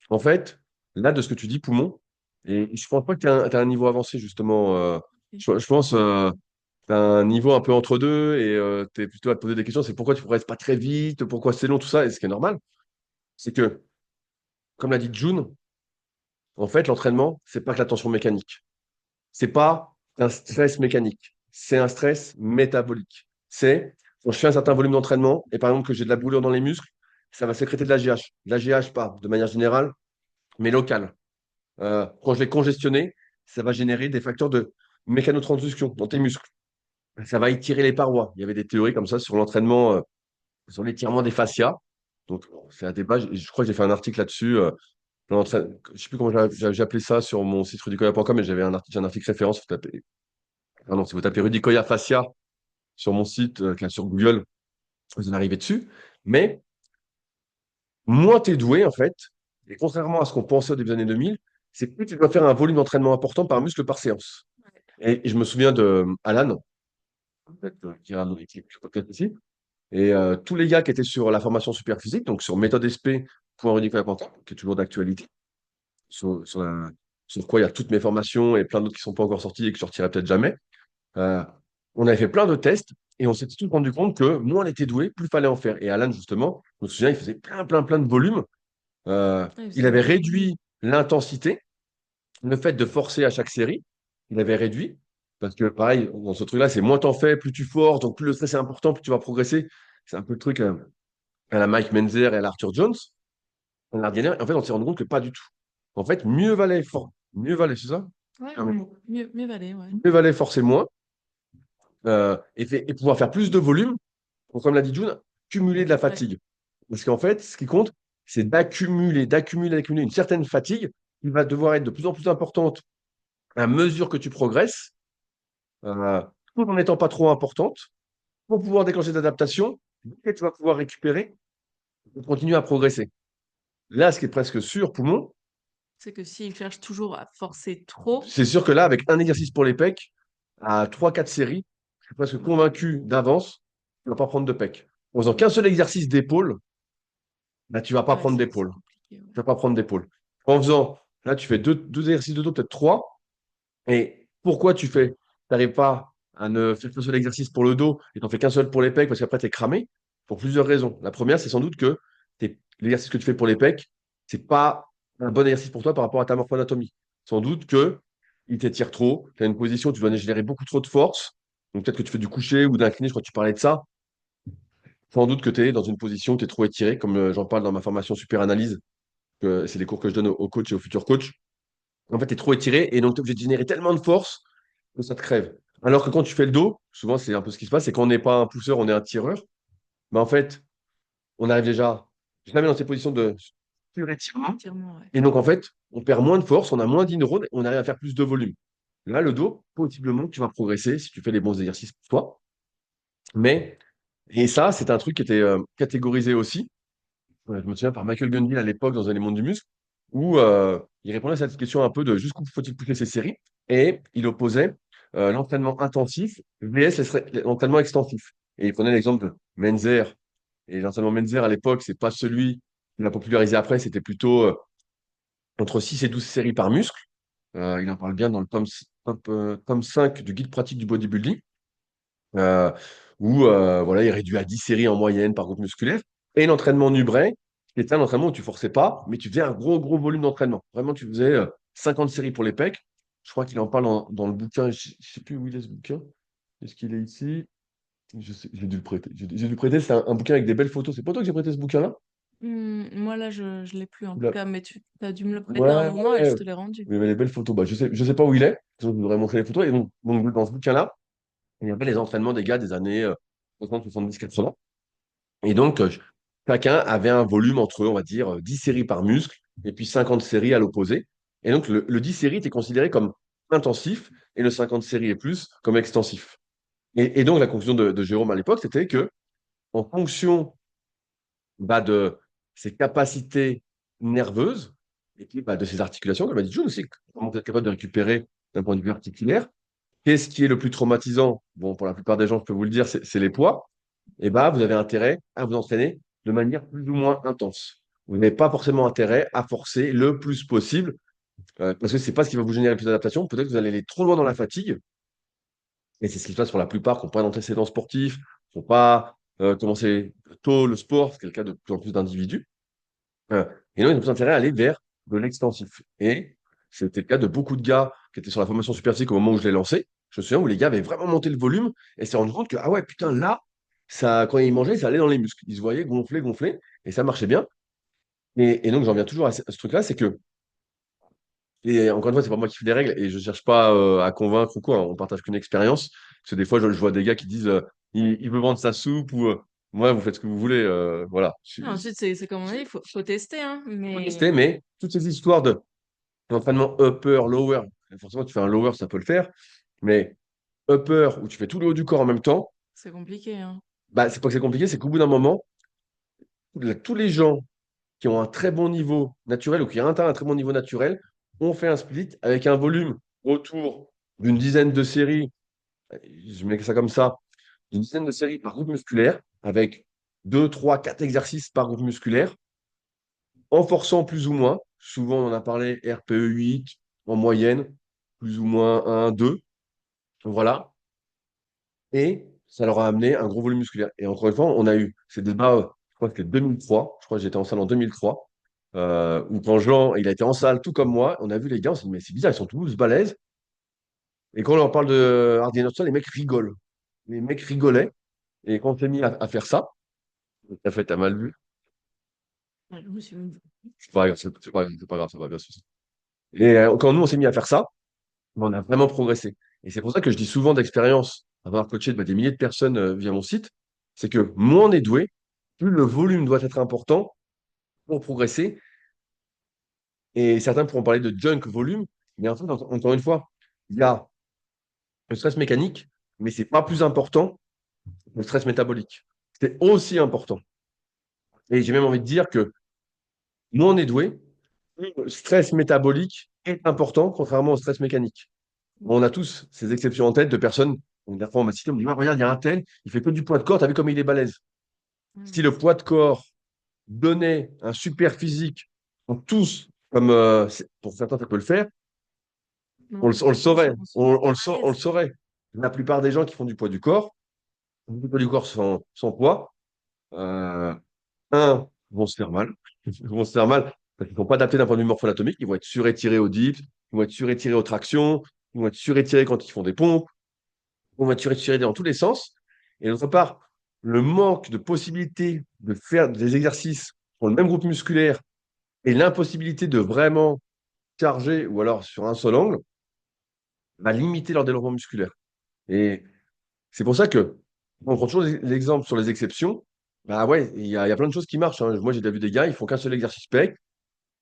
en fait, là, de ce que tu dis, poumon, et je pense pas que tu as un niveau avancé, justement. Je pense tu as un niveau un peu entre deux et tu es plutôt à te poser des questions. C'est pourquoi tu progresses pas très vite, pourquoi c'est long, tout ça. Et ce qui est normal, c'est que, comme l'a dit June, en fait, l'entraînement, c'est pas que la tension mécanique. C'est pas un stress mécanique. C'est un stress métabolique. C'est quand je fais un certain volume d'entraînement et par exemple que j'ai de la brûlure dans les muscles, ça va sécréter de l'AGH. L'AGH, pas de manière générale, mais locale. Quand je vais congestionner, ça va générer des facteurs de mécanotransduction dans tes muscles. Ça va étirer les parois. Il y avait des théories comme ça sur l'entraînement, sur l'étirement des fascias. Donc, c'est un débat. Je crois que j'ai fait un article là-dessus. Je ne sais plus comment j'ai appelé ça sur mon site rudicoya.com, mais j'ai un article référence. Pardon, si vous tapez Rudicoya fascia sur mon site, sur Google, vous en arrivez dessus. Mais moins tu es doué, en fait, et contrairement à ce qu'on pensait au début des années 2000, c'est plus tu dois faire un volume d'entraînement important par muscle par séance. Et je me souviens de Alan, peut-être, qui est un qui est podcast ici, et tous les gars qui étaient sur la formation super physique, donc sur méthode SP.rudicoya.com, qui est toujours d'actualité, sur quoi il y a toutes mes formations et plein d'autres qui ne sont pas encore sorties et que je sortirai peut-être jamais. Euh, on avait fait plein de tests et on s'est tous rendu compte que moins on était doué, plus il fallait en faire. Et Alan, justement, je me souviens, il faisait plein, plein, plein de volumes. Ouais, il Il faisait avait beaucoup de volume. réduit l'intensité, le fait de forcer à chaque série, il avait réduit. Parce que pareil, dans ce truc-là, c'est moins t'en fais, plus tu forces, donc plus le stress est important, plus tu vas progresser. C'est un peu le truc à la Mike Menzer et à l'Arthur Jones, en Ardennais. En fait, on s'est rendu compte que pas du tout. En fait, mieux valait, c'est ça? Ouais, Ah oui. mieux valait, ouais. Mieux valait forcer moins et pouvoir faire plus de volume pour, comme l'a dit June, cumuler de la Ouais. fatigue. Parce qu'en fait, ce qui compte, c'est d'accumuler une certaine fatigue qui va devoir être de plus en plus importante à mesure que tu progresses, euh, tout en n'étant pas trop importante, pour pouvoir déclencher d'adaptation, et tu vas pouvoir récupérer et continuer à progresser. Là, ce qui est presque sûr, poumon, C'est que s'il cherche toujours à forcer trop, c'est sûr que là, avec un exercice pour les pecs, à 3, 4 séries, je suis presque convaincu d'avance, tu ne vas pas prendre de pecs. En faisant qu'un seul exercice d'épaule, là, tu ne vas pas ah ouais, prendre c'est d'épaule. compliqué, ouais. Tu vas pas prendre d'épaule. En faisant, là, tu fais deux exercices de dos, peut-être trois. Et pourquoi tu n'arrives pas à ne faire qu'un seul exercice pour le dos et t'en fais qu'un seul pour les pecs parce qu'après, tu es cramé? Pour plusieurs raisons. La première, c'est sans doute que l'exercice que tu fais pour les pecs, c'est pas un bon exercice pour toi par rapport à ta morphoanatomie. Sans doute que il t'étire trop, tu as une position où tu dois générer beaucoup trop de force. Donc peut-être que tu fais du coucher ou d'incliné, je crois que tu parlais de ça. Sans doute que tu es dans une position où tu es trop étiré, comme j'en parle dans ma formation super analyse, que c'est les cours que je donne aux coachs et aux futurs coachs. En fait, tu es trop étiré et donc tu es obligé de générer tellement de force que ça te crève. Alors que quand tu fais le dos, souvent c'est un peu ce qui se passe, c'est qu'on n'est pas un pousseur, on est un tireur. Mais en fait, on arrive déjà jamais dans ces positions de surétirement. Étirement, ouais. Et donc en fait, on perd moins de force, on a moins d'inneurones, on arrive à faire plus de volume. Là, le dos, possiblement, tu vas progresser si tu fais les bons exercices pour toi. Mais, et ça, c'est un truc qui était catégorisé aussi. Je me souviens par Michael Gundil à l'époque dans Les Mondes du Muscle, où il répondait à cette question un peu de jusqu'où faut-il pousser ces séries, et il opposait l'entraînement intensif vs l'entraînement extensif. Et il prenait l'exemple de Menzer. Et l'entraînement Menzer à l'époque, c'est pas celui qu'il a popularisé après, c'était plutôt entre 6 et 12 séries par muscle. Il en parle bien dans le tome 5 du guide pratique du bodybuilding, euh, où voilà, il réduit à 10 séries en moyenne par groupe musculaire. Et l'entraînement Nubray, qui était un entraînement où tu forçais pas, mais tu faisais un gros, gros volume d'entraînement. Vraiment, tu faisais 50 séries pour les pecs. Je crois qu'il en parle dans le bouquin. Je ne sais plus où il est ce bouquin. Est-ce qu'il est ici? J'ai dû le prêter. J'ai dû le prêter. C'est un bouquin avec des belles photos. C'est pas toi que j'ai prêté ce bouquin-là? Moi, là, je l'ai plus, en tout Là- cas, mais tu as dû me le prêter à un Ouais, moment et je ouais. te l'ai rendu. Il y avait les belles photos. Bah, je sais pas où il est. Je voudrais montrer les photos. Et donc dans ce bouquin-là, il y avait les entraînements des gars des années 60, 70, 80. Et donc, chacun avait un volume entre, on va dire, 10 séries par muscle et puis 50 séries à l'opposé. Et donc, le 10 séries était considéré comme intensif et le 50 séries et plus comme extensif. Et donc, la conclusion de Jérôme à l'époque, c'était que en fonction de ses capacités nerveuses et puis de ses articulations, comme a dit Jules aussi, comment vous êtes capable de récupérer d'un point de vue articulaire, qu'est-ce qui est le plus traumatisant? Bon, pour la plupart des gens, je peux vous le dire, c'est les poids. Et vous avez intérêt à vous entraîner de manière plus ou moins intense. Vous n'avez pas forcément intérêt à forcer le plus possible, parce que c'est pas ce qui va vous générer le plus d'adaptation. Peut-être que vous allez aller trop loin dans la fatigue, et c'est ce qui se passe pour la plupart qui n'ont pas d'antécédents sportifs, qui n'ont pas commencé tôt le sport, c'est le cas de plus en plus d'individus. Euh, et non, ils ont plus intérêt à aller vers de l'extensif. Et c'était le cas de beaucoup de gars qui étaient sur la formation super physique au moment où je l'ai lancé. Je me souviens où les gars avaient vraiment monté le volume et s'est rendu compte que, ah ouais, putain, là, ça, quand ils mangeaient, ça allait dans les muscles. Ils se voyaient gonfler, gonfler, et ça marchait bien. Et donc, j'en viens toujours à ce truc-là, c'est que, et encore une fois, c'est pas moi qui fais les règles et je cherche pas à convaincre ou quoi, hein, on partage qu'une expérience. Parce que des fois, je vois des gars qui disent, il veut vendre sa soupe ou, moi, vous faites ce que vous voulez, voilà. Ensuite, c'est comme on dit, faut tester, hein, Faut mais tester, mais toutes ces histoires de l'entraînement upper, lower, forcément, tu fais un lower, ça peut le faire, mais upper, où tu fais tout le haut du corps en même temps, c'est compliqué, hein. c'est pas que c'est compliqué, c'est qu'au bout d'un moment, tous les gens qui ont un très bon niveau naturel ou qui ont atteint un très bon niveau naturel ont fait un split avec un volume autour d'une dizaine de séries, je mets ça comme ça, d'une dizaine de séries par groupe musculaire, avec 2, 3, 4 exercices par groupe musculaire, en forçant plus ou moins. Souvent, on en a parlé, RPE 8 en moyenne, plus ou moins 1, 2. Voilà. Et ça leur a amené un gros volume musculaire. Et encore une fois, on a eu ces débats, je crois que c'était 2003, je crois que j'étais en salle en 2003, où quand Jean, il a été en salle tout comme moi, on a vu les gars, on s'est dit, mais c'est bizarre, ils sont tous balèzes. Et quand on leur parle de Hardy Energy, les mecs rigolent. Les mecs rigolaient. Et quand on s'est mis à faire ça, t'as fait, t'as mal vu. Ouais, je me suis dit, C'est pas grave, c'est pas grave, ça va bien se passer. Et quand nous, on s'est mis à faire ça, on a vraiment progressé. Et c'est pour ça que je dis souvent d'expérience, avoir coaché des milliers de personnes via mon site, c'est que moins on est doué, plus le volume doit être important pour progresser. Et certains pourront parler de junk volume, mais en fait, encore une fois, il y a le stress mécanique, mais c'est pas plus important que le stress métabolique. C'est aussi important. Et j'ai même envie de dire que moins on est doué, plus le stress métabolique est important, contrairement au stress mécanique. On a tous ces exceptions en tête de personnes, la fois on m'a cité, on me dit, ah, regarde, il y a un tel, il fait que du poids de corps, t'as vu comme il est balèze. Si le poids de corps donnait un super physique, pour tous, comme pour certains ça peut le faire, non, on le saurait. on serait à On le l'aise. saurait. La plupart des gens qui font du poids du corps, du poids du corps sans poids, euh, vont se faire mal. Ils vont se faire mal parce qu'ils ne sont pas adaptés d'un point de vue morpho-anatomique. Ils vont être surétirés au dips, ils vont être surétirés aux tractions, ils vont être surétirés quand ils font des pompes, ils vont être surétirés dans tous les sens. Et d'autre part, le manque de possibilité de faire des exercices pour le même groupe musculaire et l'impossibilité de vraiment charger ou alors sur un seul angle va limiter leur développement musculaire. Et c'est pour ça que on prend toujours l'exemple sur les exceptions. Bah ouais, il y a plein de choses qui marchent, hein. Moi, j'ai déjà vu des gars, ils font qu'un seul exercice pec.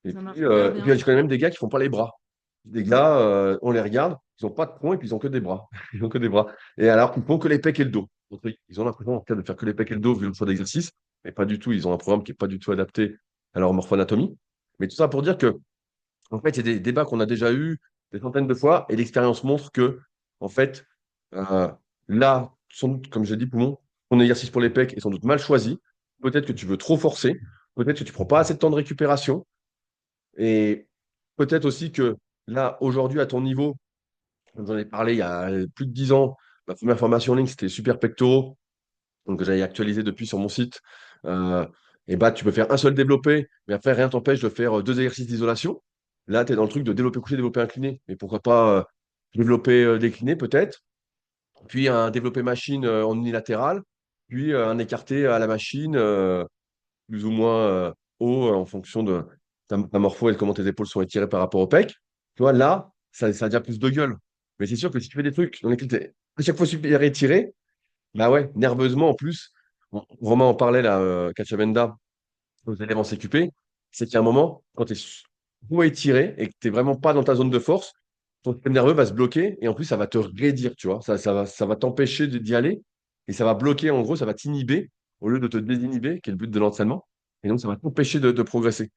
Ça marche hyper Et puis, bien. je connais même des gars qui font pas les bras. Des gars, on les regarde, ils ont pas de tronc et puis ils ont que des bras. Ils ont que des bras. Et alors, ils font que les pecs et le dos. Donc, ils ont l'impression en tout cas, de faire que les pecs et le dos vu le choix d'exercice. Mais pas du tout. Ils ont un programme qui est pas du tout adapté à leur morphoanatomie. Mais tout ça pour dire que en fait, il y a des débats qu'on a déjà eus des centaines de fois et l'expérience montre que, en fait, euh, là, sans doute, comme j'ai dit, Poumon, ton exercice pour les pecs est sans doute mal choisi. Peut-être que tu veux trop forcer. Peut-être que tu prends pas assez de temps de récupération. Et peut-être aussi que là, aujourd'hui, à ton niveau, comme j'en ai parlé il y a plus de 10 ans, ma première formation en ligne, c'était super pectoraux, donc que j'avais actualisé depuis sur mon site. Euh, et tu peux faire un seul développé, mais après, rien t'empêche de faire deux exercices d'isolation. Là, tu es dans le truc de développer couché, développer incliné. Mais pourquoi pas développer décliné, peut-être. Puis un développé machine en unilatéral. Puis un écarté à la machine, plus ou moins. haut en fonction de ta morpho et de comment tes épaules sont étirées par rapport au pec. Tu vois, là, ça a déjà plus de gueule. Mais c'est sûr que si tu fais des trucs dans lesquels tu es à chaque fois super étiré, bah ouais, nerveusement en plus. Romain en parlait là, Cachabenda, aux élèves en CQP, c'est qu'il y a un moment, quand tu es trop étiré et que tu n'es vraiment pas dans ta zone de force, ton système nerveux va se bloquer et en plus, ça va te raidir, tu vois. Ça va t'empêcher d'y aller et ça va bloquer, en gros, ça va t'inhiber au lieu de te désinhiber, qui est le but de l'entraînement. Et donc, ça va t'empêcher de progresser.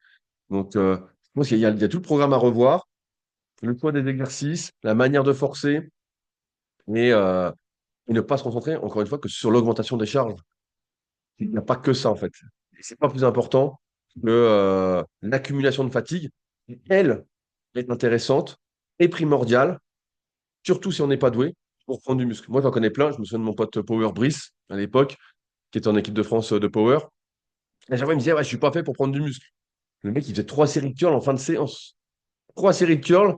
Donc, je pense qu'il y a tout le programme à revoir, le poids des exercices, la manière de forcer et, euh, et ne pas se concentrer, encore une fois, que sur l'augmentation des charges. Il n'y a pas que ça, en fait. Et c'est pas plus important que l'accumulation de fatigue, qui, elle, est intéressante et primordiale, surtout si on n'est pas doué, pour prendre du muscle. Moi, j'en connais plein. Je me souviens de mon pote Power Brice, à l'époque, qui était en équipe de France de Power. Et à chaque fois, il me disait, ouais, je suis pas fait pour prendre du muscle. Le mec, il faisait 3 séries de curl en fin de séance. 3 séries de curl,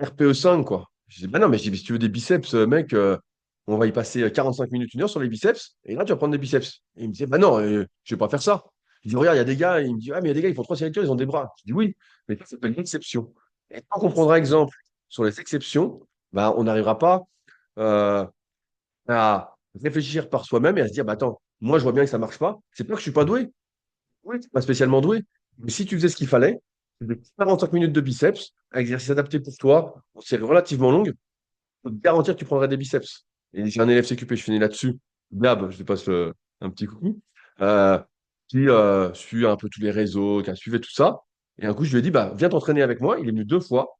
RPE 5, quoi. Je dis, bah non, mais je dis, si tu veux des biceps, mec, on va y passer 45 minutes, 1 heure sur les biceps, et là, tu vas prendre des biceps. Et il me disait, bah non, je vais pas faire ça. Je dis, regarde, il y a des gars, il me dit, ah, mais il y a des gars, ils font 3 séries de curl, ils ont des bras. Je dis, oui, mais ça s'appelle une exception. Et tant qu'on prendra exemple sur les exceptions, bah, on n'arrivera pas euh, à réfléchir par soi-même et à se dire, bah attends, moi, je vois bien que ça marche pas. C'est pas que je suis pas doué. Oui, tu n'es pas spécialement doué. Mais si tu faisais ce qu'il fallait, de 45 minutes de biceps, un exercice adapté pour toi, une série relativement longue, je peux te garantir que tu prendrais des biceps. Et j'ai un élève CQP, je finis là-dessus. Gab, je te passe un petit coucou, euh, qui suit un peu tous les réseaux, qui a suivi tout ça. Et un coup, je lui ai dit, bah, viens t'entraîner avec moi. Il est venu 2 fois.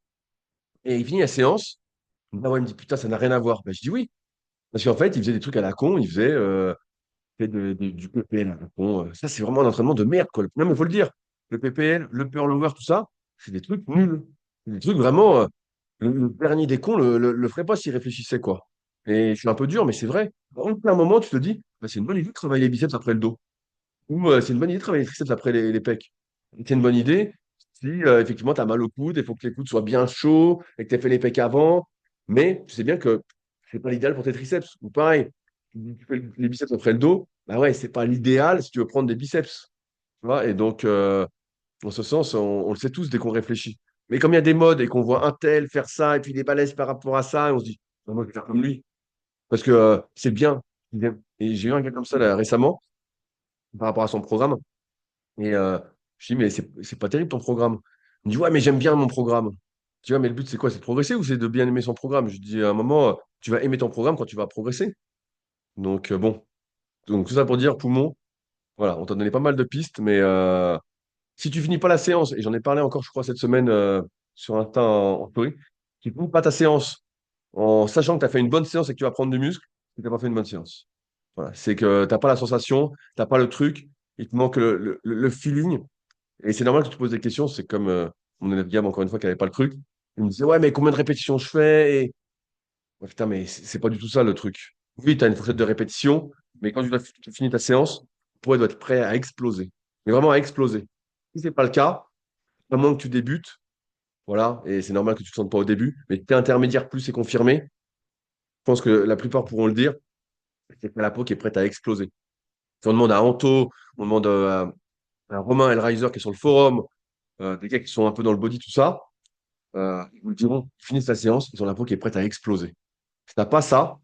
Et il finit la séance. Ah ouais, il me dit, putain, ça n'a rien à voir. Bah, je dis oui. Parce qu'en fait, il faisait des trucs à la con. Il faisait du PPL à la con. Ça, c'est vraiment un entraînement de merde, quoi. Non, mais il faut le dire. Le PPL, le Purlover, tout ça, c'est des trucs nuls. C'est des trucs vraiment. Le dernier des cons le ferait pas s'il réfléchissait, quoi. Et je suis un peu dur, mais c'est vrai. À un moment, tu te dis, bah, c'est une bonne idée de travailler les biceps après le dos. Ou c'est une bonne idée de travailler les triceps après les pecs. C'est une bonne idée si effectivement tu as mal au coude, il faut que les coudes soient bien chauds et que tu aies fait les pecs avant. Mais tu sais bien que c'est pas l'idéal pour tes triceps. Ou pareil, tu fais les biceps après le dos, bah ouais, c'est pas l'idéal si tu veux prendre des biceps. Tu vois. Et donc, en ce sens, on le sait tous dès qu'on réfléchit. Mais comme il y a des modes et qu'on voit un tel faire ça et puis des balèzes par rapport à ça, et on se dit, bah, moi je vais faire comme lui. Parce que c'est bien. Et j'ai eu un gars comme ça là, récemment par rapport à son programme. Et je dis, mais c'est pas terrible ton programme. Il me dit, ouais, mais j'aime bien mon programme. Tu vois, mais le but, c'est quoi? C'est de progresser ou c'est de bien aimer son programme? Je dis, à un moment, tu vas aimer ton programme quand tu vas progresser. Donc, bon. Donc, tout ça pour dire, poumon, voilà, on t'a donné pas mal de pistes, mais si tu finis pas la séance, et j'en ai parlé encore, je crois, cette semaine sur un en story, tu finis pas ta séance en sachant que tu as fait une bonne séance et que tu vas prendre du muscle, tu n'as pas fait une bonne séance. Voilà, c'est que tu n'as pas la sensation, tu n'as pas le truc, il te manque le feeling. Et c'est normal que tu te poses des questions. C'est comme mon élève Gab, encore une fois, qui n'avait pas le truc. Il me disait, ouais, mais combien de répétitions je fais? Et... Ouais, putain, mais c'est pas du tout ça le truc. Oui, tu as une fourchette de répétition, mais quand tu finis ta séance, ton poids doit être prêt à exploser. Mais vraiment à exploser. Si ce n'est pas le cas, à moins que tu débutes, voilà, et c'est normal que tu ne te sentes pas au début, mais tu es intermédiaire plus c'est confirmé. Je pense que la plupart pourront le dire, c'est que la peau qui est prête à exploser. Si on demande à Anto, on demande à Romain Elreiser qui est sur le forum, des gars qui sont un peu dans le body, tout ça, ils vous le diront, ils finissent la séance, ils ont la peau qui est prête à exploser. Si t'as pas ça,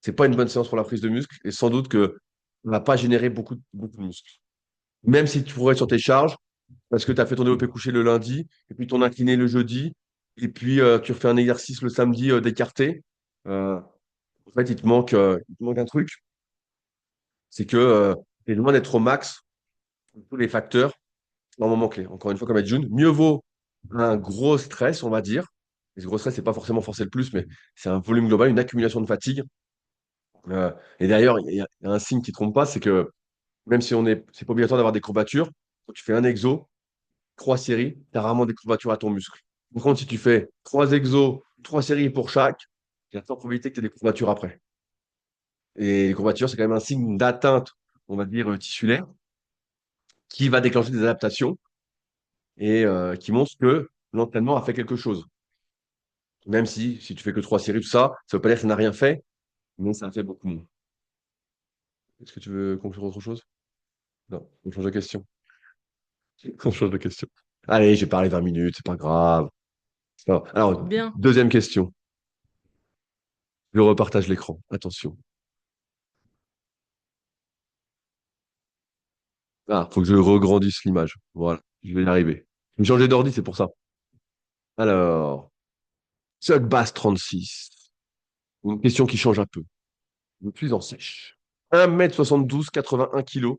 c'est pas une bonne séance pour la prise de muscle et sans doute que ça va pas générer beaucoup de muscles. Même si tu pourrais sur tes charges, parce que tu as fait ton développé couché le lundi, et puis ton incliné le jeudi, et puis tu refais un exercice le samedi d'écarté, en fait, il te manque un truc, c'est que tu es loin d'être au max de tous les facteurs dans le moment clé. Encore une fois, comme a dit June, mieux vaut un gros stress, on va dire. Et ce gros stress, c'est pas forcément forcer le plus, mais c'est un volume global, une accumulation de fatigue. Et d'ailleurs, il y a un signe qui ne trompe pas, c'est que même si c'est pas obligatoire d'avoir des courbatures, quand tu fais un exo, 3 séries, tu as rarement des courbatures à ton muscle. Par contre, si tu fais 3 exos, 3 séries pour chaque, il y a de fortes probabilités que tu aies des courbatures après. Et les courbatures, c'est quand même un signe d'atteinte, on va dire, tissulaire, qui va déclencher des adaptations et qui montre que l'entraînement a fait quelque chose. Même si tu fais que 3 séries, tout ça, ça veut pas dire que ça n'a rien fait, mais ça a fait beaucoup moins. Est-ce que tu veux conclure autre chose? Non, on change de question. On change de question. Allez, j'ai parlé 20 minutes, c'est pas grave. Alors, Bien. deuxième question. Je repartage l'écran. Attention. Ah, faut que je regrandisse l'image. Voilà, je vais y arriver. J'ai changé d'ordi, c'est pour ça. Alors, Bass 36. Une question qui change un peu. Je suis en sèche. 1m72, 81 kg.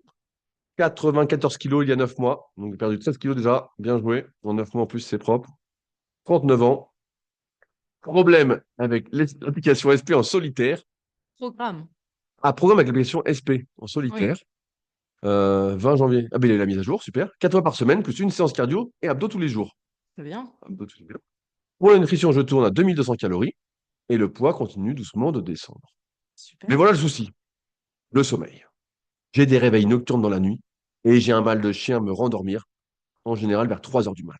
94 kilos il y a 9 mois. Donc, j'ai perdu 13 kilos déjà. Bien joué. En 9 mois en plus, c'est propre. 39 ans. Problème avec l'application SP en solitaire. Programme. Ah, programme avec l'application SP en Oui, solitaire. 20 janvier. Ah ben il y a eu la mise à jour, super. 4 fois par semaine, plus une séance cardio et abdos tous les jours. c'est bien. Abdos tous les jours. Pour la nutrition, je tourne à 2200 calories et le poids continue doucement de descendre. Mais Super. voilà le souci, le sommeil. J'ai des réveils nocturnes dans la nuit et j'ai un mal de chien à me rendormir, en général vers 3 heures du mat.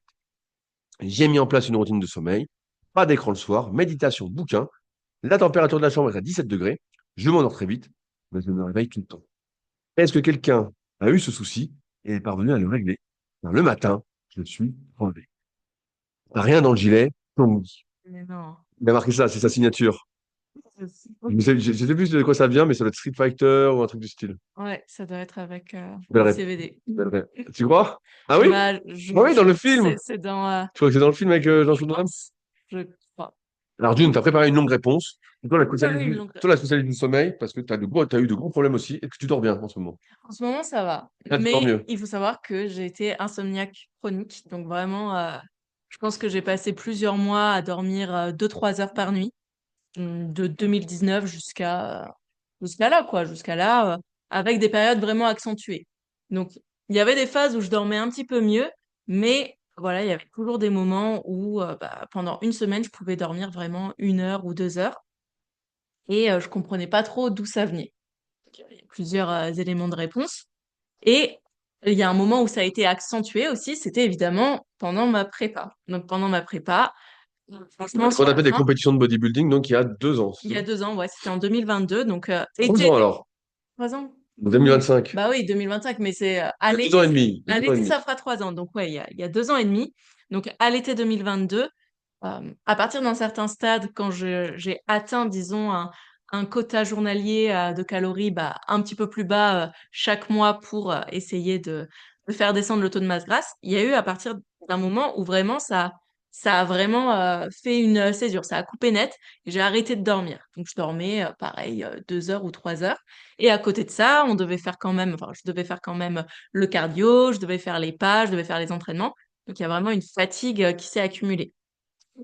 J'ai mis en place une routine de sommeil, pas d'écran le soir, méditation, bouquin. La température de la chambre est à 17 degrés. Je m'endors très vite, mais je me réveille tout le temps. Est-ce que quelqu'un a eu ce souci et est parvenu à le régler? Ben, le matin, je suis crevé. Rien dans le gilet, donc Mais non. il a marqué ça, c'est sa signature. Je sais plus de quoi ça vient, mais ça doit être Street Fighter ou un truc du style. Ouais, ça doit être avec Belle rép- CVD. belle rép. Tu crois? Ah oui? Bah, Ah oui, dans le film. c'est dans, Je crois que c'est dans le film avec je Jean-Claude Van Damme. pense, je crois. Alors, Dune, tu as préparé une longue réponse. Ah oui, donc, Toi, la spécialiste du sommeil, parce que tu as eu de gros problèmes aussi, et que tu dors bien en ce moment. en ce moment, ça va. Ah, tant Mais mieux. il faut savoir que j'ai été insomniaque chronique. Donc vraiment, je pense que j'ai passé plusieurs mois à dormir 2-3 heures par nuit, de 2019 jusqu'à là, quoi. Jusqu'à là, avec des périodes vraiment accentuées. Donc, il y avait des phases où je dormais un petit peu mieux, mais voilà, il y avait toujours des moments où, bah, pendant une semaine, je pouvais dormir vraiment 1 heure ou 2 heures. Et je comprenais pas trop d'où ça venait. Donc, il y a plusieurs éléments de réponse. Et il y a un moment où ça a été accentué aussi, c'était évidemment pendant ma prépa. Donc pendant ma prépa, franchement, Ce qu'on sur la appelle des fin, compétitions de bodybuilding, donc il y a 2 ans, c'est il y ça? a 2 ans, ouais, c'était en 2022, donc 3 ans alors, 3 ans. en 2025. Bah oui, 2025, mais c'est Il y a 2 ans et demi. Il y a à 2 ans et l'été, demi. ça fera 3 ans. Donc ouais, il y a 2 ans et demi. Donc à l'été 2022, à partir d'un certain stade, quand j'ai atteint, disons, un quota journalier de calories bah, un petit peu plus bas chaque mois pour essayer de faire descendre le taux de masse grasse, il y a eu à partir d'un moment où vraiment ça a vraiment fait une césure, ça a coupé net et j'ai arrêté de dormir. Donc je dormais pareil 2 heures ou 3 heures. Et à côté de ça, on devait faire quand même, enfin je devais faire quand même le cardio, je devais faire les pas, je devais faire les entraînements. Donc il y a vraiment une fatigue qui s'est accumulée.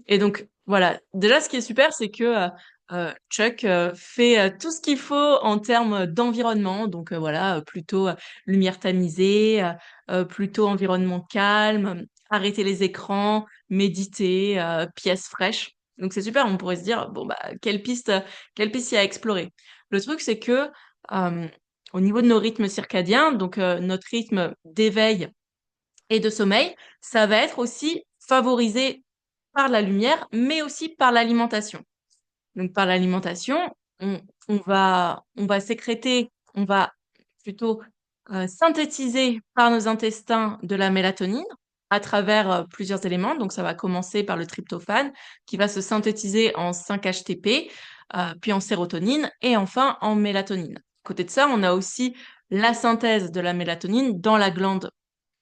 Et donc, voilà. Déjà, ce qui est super, c'est que Chuck fait tout ce qu'il faut en termes d'environnement. Donc, voilà, plutôt lumière tamisée, plutôt environnement calme, arrêter les écrans, méditer, pièce fraîche. Donc, c'est super. On pourrait se dire, bon, bah, quelle piste il y a à explorer. Le truc, c'est que euh, au niveau de nos rythmes circadiens, donc notre rythme d'éveil et de sommeil, ça va être aussi favorisé par la lumière, mais aussi par l'alimentation. Donc par l'alimentation, on, on va sécréter, on va plutôt synthétiser par nos intestins de la mélatonine à travers plusieurs éléments. Donc ça va commencer par le tryptophane qui va se synthétiser en 5-HTP, puis en sérotonine et enfin en mélatonine. À côté de ça, on a aussi la synthèse de la mélatonine dans la glande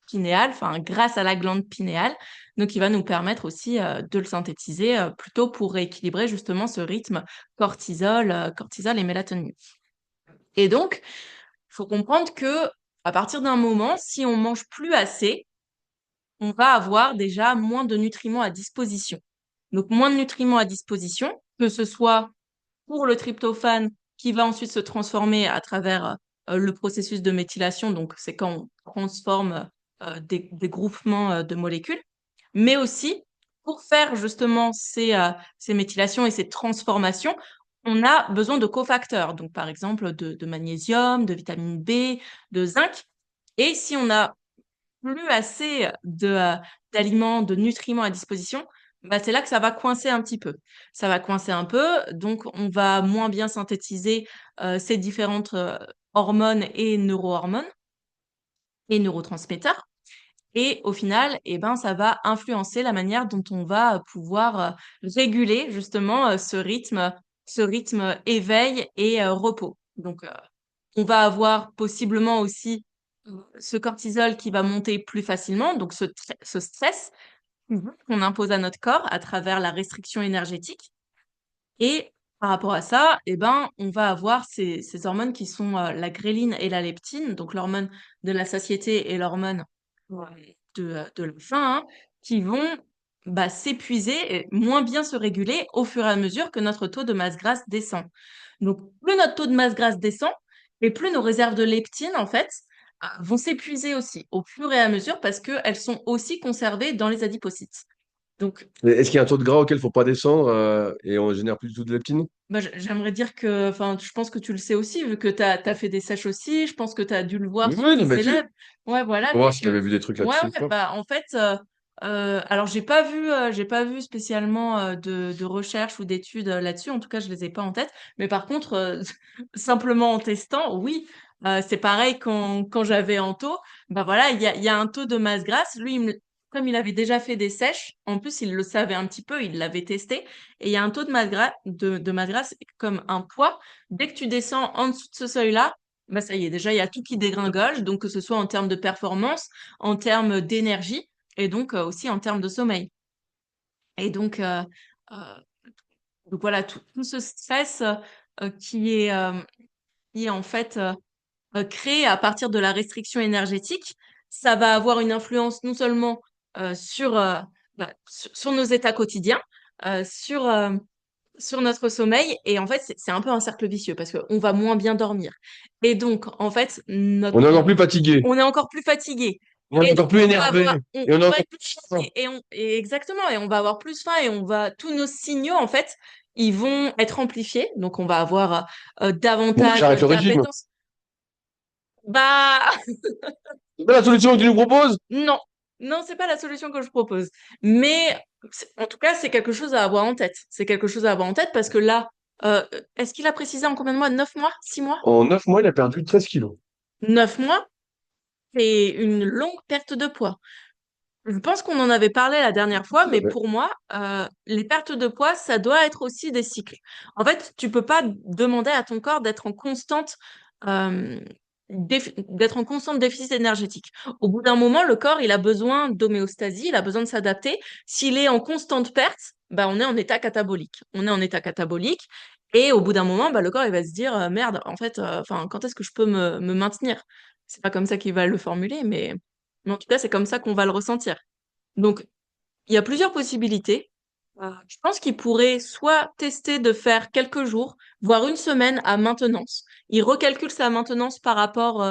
pinéale, enfin grâce à la glande pinéale, donc il va nous permettre aussi de le synthétiser plutôt pour rééquilibrer justement ce rythme cortisol et mélatonine. Et donc, il faut comprendre que à partir d'un moment, si on mange plus assez, on va avoir déjà moins de nutriments à disposition. Donc moins de nutriments à disposition, que ce soit pour le tryptophane qui va ensuite se transformer à travers le processus de méthylation, donc c'est quand on transforme des groupements de molécules, mais aussi pour faire justement ces méthylations et ces transformations, on a besoin de cofacteurs, donc par exemple de magnésium, de vitamine B, de zinc. Et si on n'a plus assez d'aliments, de nutriments à disposition, bah, c'est là que ça va coincer un petit peu. Ça va coincer un peu, donc on va moins bien synthétiser ces différentes hormones et neurohormones et neurotransmetteurs. Et au final, eh ben, ça va influencer la manière dont on va pouvoir réguler justement ce rythme éveil et repos. Donc, on va avoir possiblement aussi ce cortisol qui va monter plus facilement, donc ce stress qu'on impose à notre corps à travers la restriction énergétique. Et par rapport à ça, eh ben, on va avoir ces hormones qui sont la gréline et la leptine, donc l'hormone de la satiété et l'hormone de la faim, hein, qui vont s'épuiser et moins bien se réguler au fur et à mesure que notre taux de masse grasse descend. Donc, plus notre taux de masse grasse descend, et plus nos réserves de leptine, en fait, vont s'épuiser aussi au fur et à mesure parce qu'elles sont aussi conservées dans les adipocytes. Donc, Mais est-ce qu'il y a un taux de gras auquel il ne faut pas descendre et on génère plus du tout de leptine? j'aimerais dire que, enfin, je pense que tu le sais aussi, vu que tu as fait des sèches aussi, je pense que tu as dû le voir Oui, sur non, tes mais élèves. Ouais, voilà, faut mais voir si tu avais vu des trucs ouais, là-dessus ou ouais, pas. bah, en fait, alors j'ai pas vu spécialement de recherche ou d'études là-dessus, en tout cas, je les ai pas en tête, mais par contre, simplement en testant, oui, c'est pareil quand j'avais Anto, bah voilà, il y a un taux de masse grasse, lui, comme il avait déjà fait des sèches, en plus, il le savait un petit peu, il l'avait testé, et il y a un taux de masse grasse comme un poids. Dès que tu descends en dessous de ce seuil-là, bah ça y est, déjà, il y a tout qui dégringole, donc que ce soit en termes de performance, en termes d'énergie, et donc aussi en termes de sommeil. Et euh, donc voilà, tout ce stress qui est en fait créé à partir de la restriction énergétique, ça va avoir une influence non seulement sur nos états quotidiens, euh, sur, euh, sur notre sommeil, et en fait, c'est un peu un cercle vicieux parce qu'on va moins bien dormir. Et donc, en fait, On est encore plus fatigué, on est encore plus fatigué. on est Et encore donc, plus énervé, et on est on va encore être, plus faim. et exactement, et on va avoir plus faim, et tous nos signaux, en fait, ils vont être amplifiés. Donc, on va avoir Bon, davantage j'arrête le régime. d'appétence. Bah, C'est pas la solution que tu nous proposes? non, non, c'est pas la solution que je propose. Mais en tout cas, c'est quelque chose à avoir en tête. C'est quelque chose à avoir en tête parce que là, est-ce qu'il a précisé en combien de mois? 9 mois? 6 mois? En 9 mois, il a perdu 13 kilos. 9 mois, c'est une longue perte de poids. Je pense qu'on en avait parlé la dernière fois, Tout à mais fait. pour moi, les pertes de poids, ça doit être aussi des cycles. En fait, tu peux pas demander à ton corps euh, d'être en constant déficit énergétique. Au bout d'un moment, le corps, il a besoin d'homéostasie, il a besoin de s'adapter. S'il est en constante perte, bah, on est en état catabolique. On est en état catabolique. Et au bout d'un moment, bah, le corps, il va se dire, merde, en fait, enfin, quand est-ce que je peux me maintenir? C'est pas comme ça qu'il va le formuler, mais en tout cas, c'est comme ça qu'on va le ressentir. Donc, il y a plusieurs possibilités. Je pense qu'il pourrait soit tester de faire quelques jours, voire une semaine à maintenance. Il recalcule sa maintenance par rapport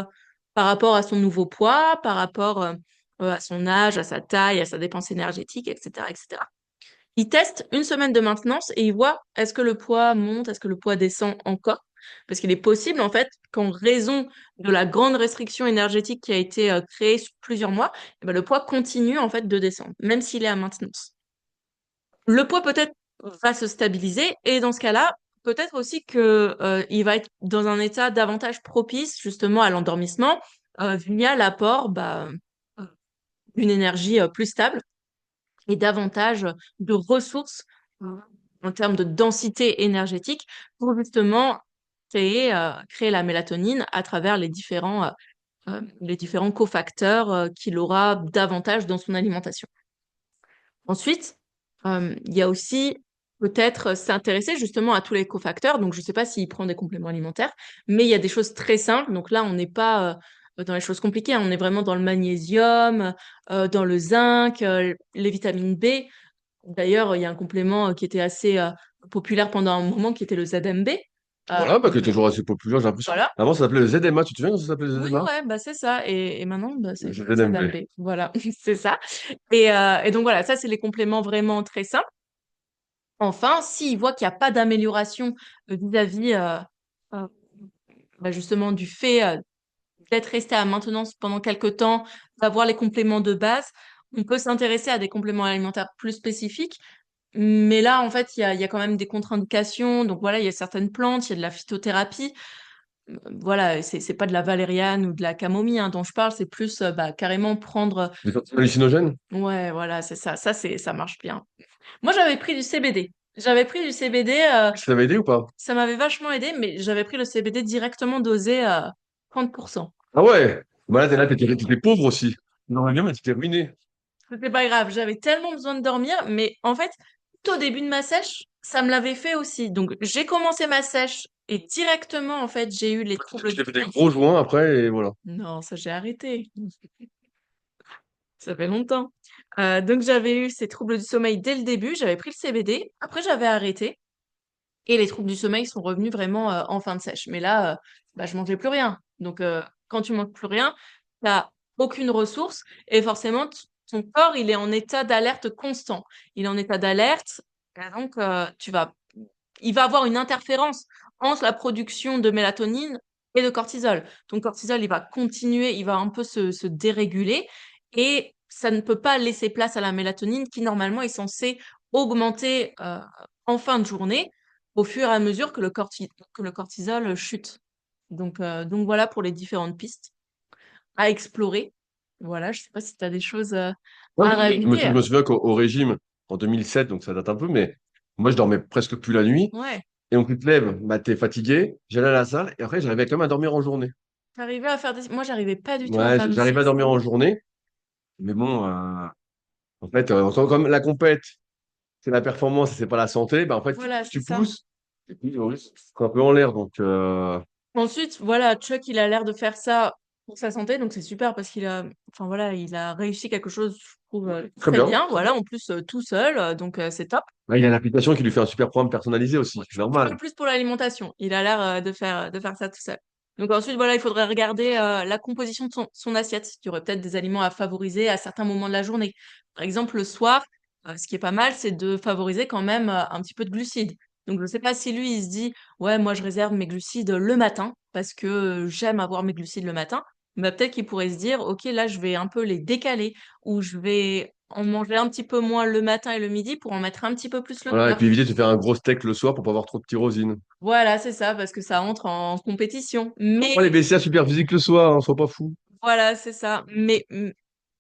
à son nouveau poids, par rapport à son âge, à sa taille, à sa dépense énergétique, etc., etc. Il teste une semaine de maintenance et il voit est-ce que le poids monte, est-ce que le poids descend encore. Parce qu'il est possible, en fait, qu'en raison de la grande restriction énergétique qui a été créée sur plusieurs mois, eh ben, le poids continue, en fait, de descendre, même s'il est à maintenance. Le poids peut-être va se stabiliser et dans ce cas-là, peut-être aussi que il va être dans un état davantage propice justement à l'endormissement via l'apport euh, d'une énergie plus stable et davantage de ressources en termes de densité énergétique pour justement créer la mélatonine à travers les différents cofacteurs qu'il aura davantage dans son alimentation. Ensuite, il y a aussi peut-être s'intéresser justement à tous les cofacteurs. Donc, je ne sais pas s'il prend des compléments alimentaires, mais il y a des choses très simples. Donc là, on n'est pas dans les choses compliquées, hein. On est vraiment dans le magnésium, dans le zinc, les vitamines B. D'ailleurs, il y a un complément qui était assez populaire pendant un moment, qui était le ZMB. Voilà, bah, qui est Donc, toujours assez populaire, j'ai l'impression. voilà. Avant, ça s'appelait le ZMA, tu te souviens quand ça s'appelait le Oui, ZMA? ouais, bah c'est ça. Et maintenant, bah, Le c'est le ZMB. ZMB. Voilà, c'est ça. Et donc voilà, ça, c'est les compléments vraiment très simples. Enfin, s'il voit qu'il n'y a pas d'amélioration vis-à-vis euh, justement du fait d'être resté à maintenance pendant quelque temps, d'avoir les compléments de base, on peut s'intéresser à des compléments alimentaires plus spécifiques. Mais là, en fait, il y a quand même des contre-indications. Donc voilà, il y a certaines plantes, il y a de la phytothérapie. Voilà, c'est pas de la valériane ou de la camomille hein, dont je parle, c'est plus bah, carrément prendre. Des hallucinogènes? Ouais, voilà, c'est ça. Ça marche bien. Moi, j'avais pris du CBD. J'avais pris du CBD, Ça t'avait aidé ou pas? ça m'avait vachement aidé, mais j'avais pris le CBD directement dosé à 30%. Ah ouais! Bah là, t'étais pauvre aussi. Non, mais bien, mais t'étais ruiné. C'était pas grave, j'avais tellement besoin de dormir, mais en fait, tout au début de ma sèche, ça me l'avait fait aussi. Donc, j'ai commencé ma sèche et directement, en fait, j'ai eu les troubles Tu du t'es fait des sommeil. gros joints après et voilà. Non, ça, j'ai arrêté. Ça fait longtemps. Donc, j'avais eu ces troubles du sommeil dès le début. J'avais pris le CBD. Après, j'avais arrêté. Et les troubles du sommeil sont revenus vraiment en fin de sèche. Mais là, bah, je mangeais plus rien. Donc, quand tu manges plus rien, tu n'as aucune ressource. Et forcément, ton corps, il est en état d'alerte constant. Il est en état d'alerte. Et donc, il va avoir une interférence entre la production de mélatonine et de cortisol. Ton cortisol, il va continuer, il va un peu se déréguler. Et ça ne peut pas laisser place à la mélatonine qui, normalement, est censée augmenter en fin de journée au fur et à mesure que que le cortisol chute. Donc voilà pour les différentes pistes à explorer. Voilà, je sais pas si tu as des choses Ouais, à je rajouter. me souviens qu'au régime, en 2007, donc ça date un peu, mais moi, je dormais presque plus la nuit. Ouais, Et donc, tu te lèves, bah, t'es fatigué, j'allais à la salle, et après, j'arrivais quand même à dormir en journée. t'arrivais à faire des. Moi, j'arrivais pas du tout à Ouais, faire des j'arrivais à siestes. dormir en journée, mais bon, en fait, comme la compète, c'est la performance et c'est pas la santé, bah, en fait, Voilà, c'est tu ça. pousses, et puis, oui, c'est un peu en l'air, donc, Ensuite, voilà, Chuck, il a l'air de faire ça pour sa santé, donc c'est super parce enfin voilà, il a réussi quelque chose, je trouve, très très bien. bien. Voilà, en plus tout seul, donc c'est top. Ouais, il y a l'application qui lui fait un super programme personnalisé aussi, c'est Je normal. parle plus pour l'alimentation. Il a l'air de faire ça tout seul. Donc ensuite, voilà, il faudrait regarder la composition de son assiette. Il y aurait peut-être des aliments à favoriser à certains moments de la journée. Par exemple, le soir, ce qui est pas mal, c'est de favoriser quand même un petit peu de glucides. Donc je ne sais pas si lui, il se dit, ouais, moi je réserve mes glucides le matin parce que j'aime avoir mes glucides le matin. Mais peut-être qu'il pourrait se dire, ok, là, je vais un peu les décaler ou je vais en manger un petit peu moins le matin et le midi pour en mettre un petit peu plus le Voilà, et soir. puis éviter de se faire un gros steak le soir pour pas avoir trop de tyrosine. Voilà, c'est ça, parce que ça entre en compétition. Mais Oh, les BCA super physique le soir, hein, sois pas fou. voilà, c'est ça. Mais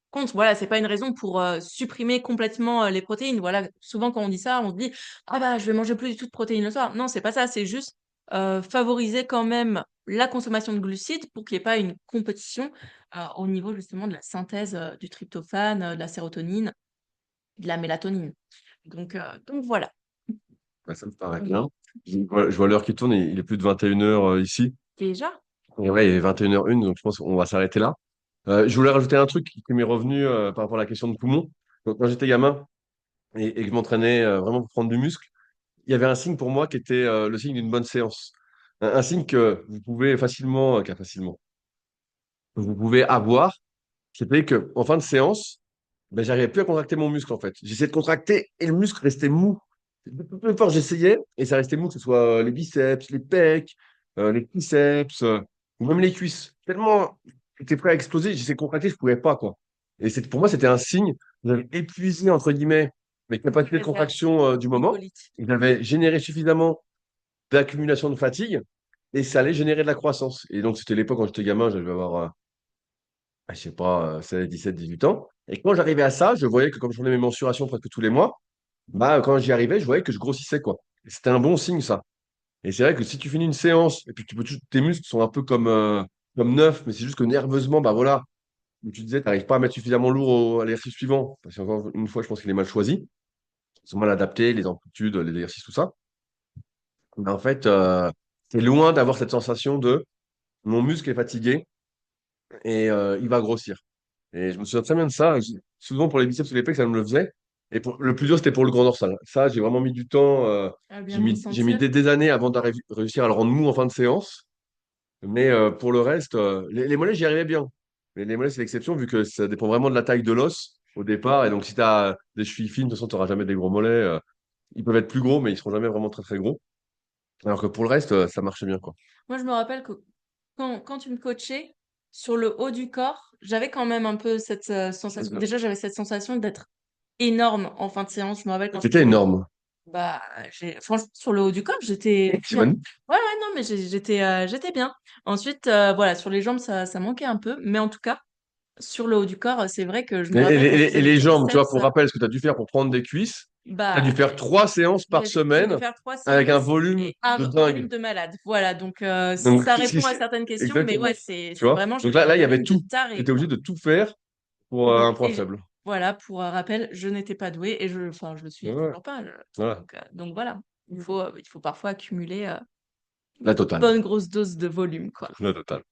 contre, voilà, c'est pas une raison pour supprimer complètement les protéines. Voilà, souvent quand on dit ça, on se dit ah bah je vais manger plus du tout de protéines le soir. Non, c'est pas ça. C'est juste favoriser quand même la consommation de glucides pour qu'il n'y ait pas une compétition au niveau justement de la synthèse du tryptophane, de la sérotonine, de la mélatonine. Donc voilà. Ouais, ça me paraît bien. Je vois l'heure qui tourne, il est plus de 21 h ici. Déjà? Et ouais, il est 21h01, donc je pense qu'on va s'arrêter là. Je voulais rajouter un truc qui m'est revenu par rapport à la question de poumon. Donc, quand j'étais gamin et que je m'entraînais vraiment pour prendre du muscle, il y avait un signe pour moi qui était le signe d'une bonne séance. Un signe que vous pouvez facilement, facilement, que vous pouvez avoir, c'était que en fin de séance, ben, j'arrivais plus à contracter mon muscle en fait. J'essayais de contracter et le muscle restait mou. Peu fort j'essayais et ça restait mou, que ce soit les biceps, les pecs, les triceps, ou même les cuisses. Tellement j'étais prêt à exploser, j'essayais de contracter, je pouvais pas quoi. Et pour moi, c'était un signe que j'avais épuisé entre guillemets mes capacités de Réserve contraction du moment. glycolique. Et j'avais généré suffisamment d'accumulation de fatigue et ça allait générer de la croissance. Et donc, c'était l'époque quand j'étais gamin, je devais avoir je sais pas, 16, 17, 18 ans. Et quand j'arrivais à ça, je voyais que comme je prenais mes mensurations presque tous les mois, bah, quand j'y arrivais, je voyais que je grossissais, quoi. Et c'était un bon signe, ça. Et c'est vrai que si tu finis une séance, et puis tes muscles sont un peu comme neufs, mais c'est juste que nerveusement, bah voilà, comme tu disais, tu n'arrives pas à mettre suffisamment lourd à l'exercice suivant. Parce qu'encore une fois, je pense qu'il est mal choisi. Ils sont mal adaptés, les amplitudes, les exercices, tout ça. Mais en fait, c'est loin d'avoir cette sensation de mon muscle est fatigué et il va grossir. Et je me souviens très bien de ça. Souvent pour les biceps et les pecs, ça me le faisait. Et le plus dur, c'était pour le grand dorsal. Ça, j'ai vraiment mis du temps. À bien le J'ai mis sentir. des années avant de réussir à le rendre mou en fin de séance. Mais pour le reste, les mollets, j'y arrivais bien. Mais les mollets, c'est l'exception vu que ça dépend vraiment de la taille de l'os au départ. Et donc, si tu as des chevilles fines, de toute façon, tu n'auras jamais des gros mollets. Ils peuvent être plus gros, mais ils seront jamais vraiment très, très gros. Alors que pour le reste, ça marchait bien, quoi. Moi, je me rappelle que quand tu me coachais, sur le haut du corps, j'avais quand même un peu cette sensation. Déjà, j'avais cette sensation d'être énorme en fin de séance. Je me rappelle quand je C'était faisais énorme. Bah, franchement, sur le haut du corps, j'étais bien. Simone? Ouais, ouais, non, mais j'étais bien. Ensuite, voilà, sur les jambes, ça manquait un peu. Mais en tout cas, sur le haut du corps, c'est vrai que je Et, me et rappelle les, quand et je les- faisais et des les jambes, tu vois, triceps, pour rappel, ce que tu as dû faire pour prendre des cuisses, tu as dû bah, faire 3 séances par j'ai dû semaine faire 3 avec un séances volume et un de volume dingue. de malade. Voilà, donc Donc, ça qu'est-ce qui répond à s'est- certaines questions, mais exactement. ouais, Tu c'est vois? vraiment, Donc j'avais là, un il y avait volume de tout. Tu taré, étais quoi. obligé de tout faire pour un point Et faible. voilà, pour rappel, je n'étais pas douée et enfin, je le suis Ouais, toujours pas. voilà, Donc voilà, il faut parfois accumuler la une totale. bonne grosse dose de volume, quoi. La totale.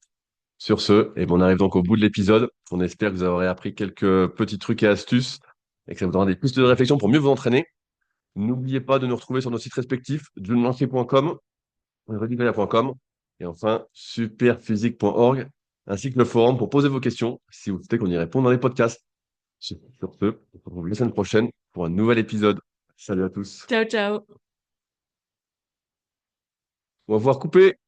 Sur ce, et bon, on arrive donc au bout de l'épisode. On espère que vous aurez appris quelques petits trucs et astuces et que ça vous donnera des pistes de réflexion pour mieux vous entraîner. N'oubliez pas de nous retrouver sur nos sites respectifs, junelancier.com, redivaya.com et enfin superphysique.org, ainsi que le forum pour poser vos questions si vous souhaitez qu'on y réponde dans les podcasts. Sur ce, on se retrouve la semaine prochaine pour un nouvel épisode. Salut à tous. Ciao, ciao. On va voir couper.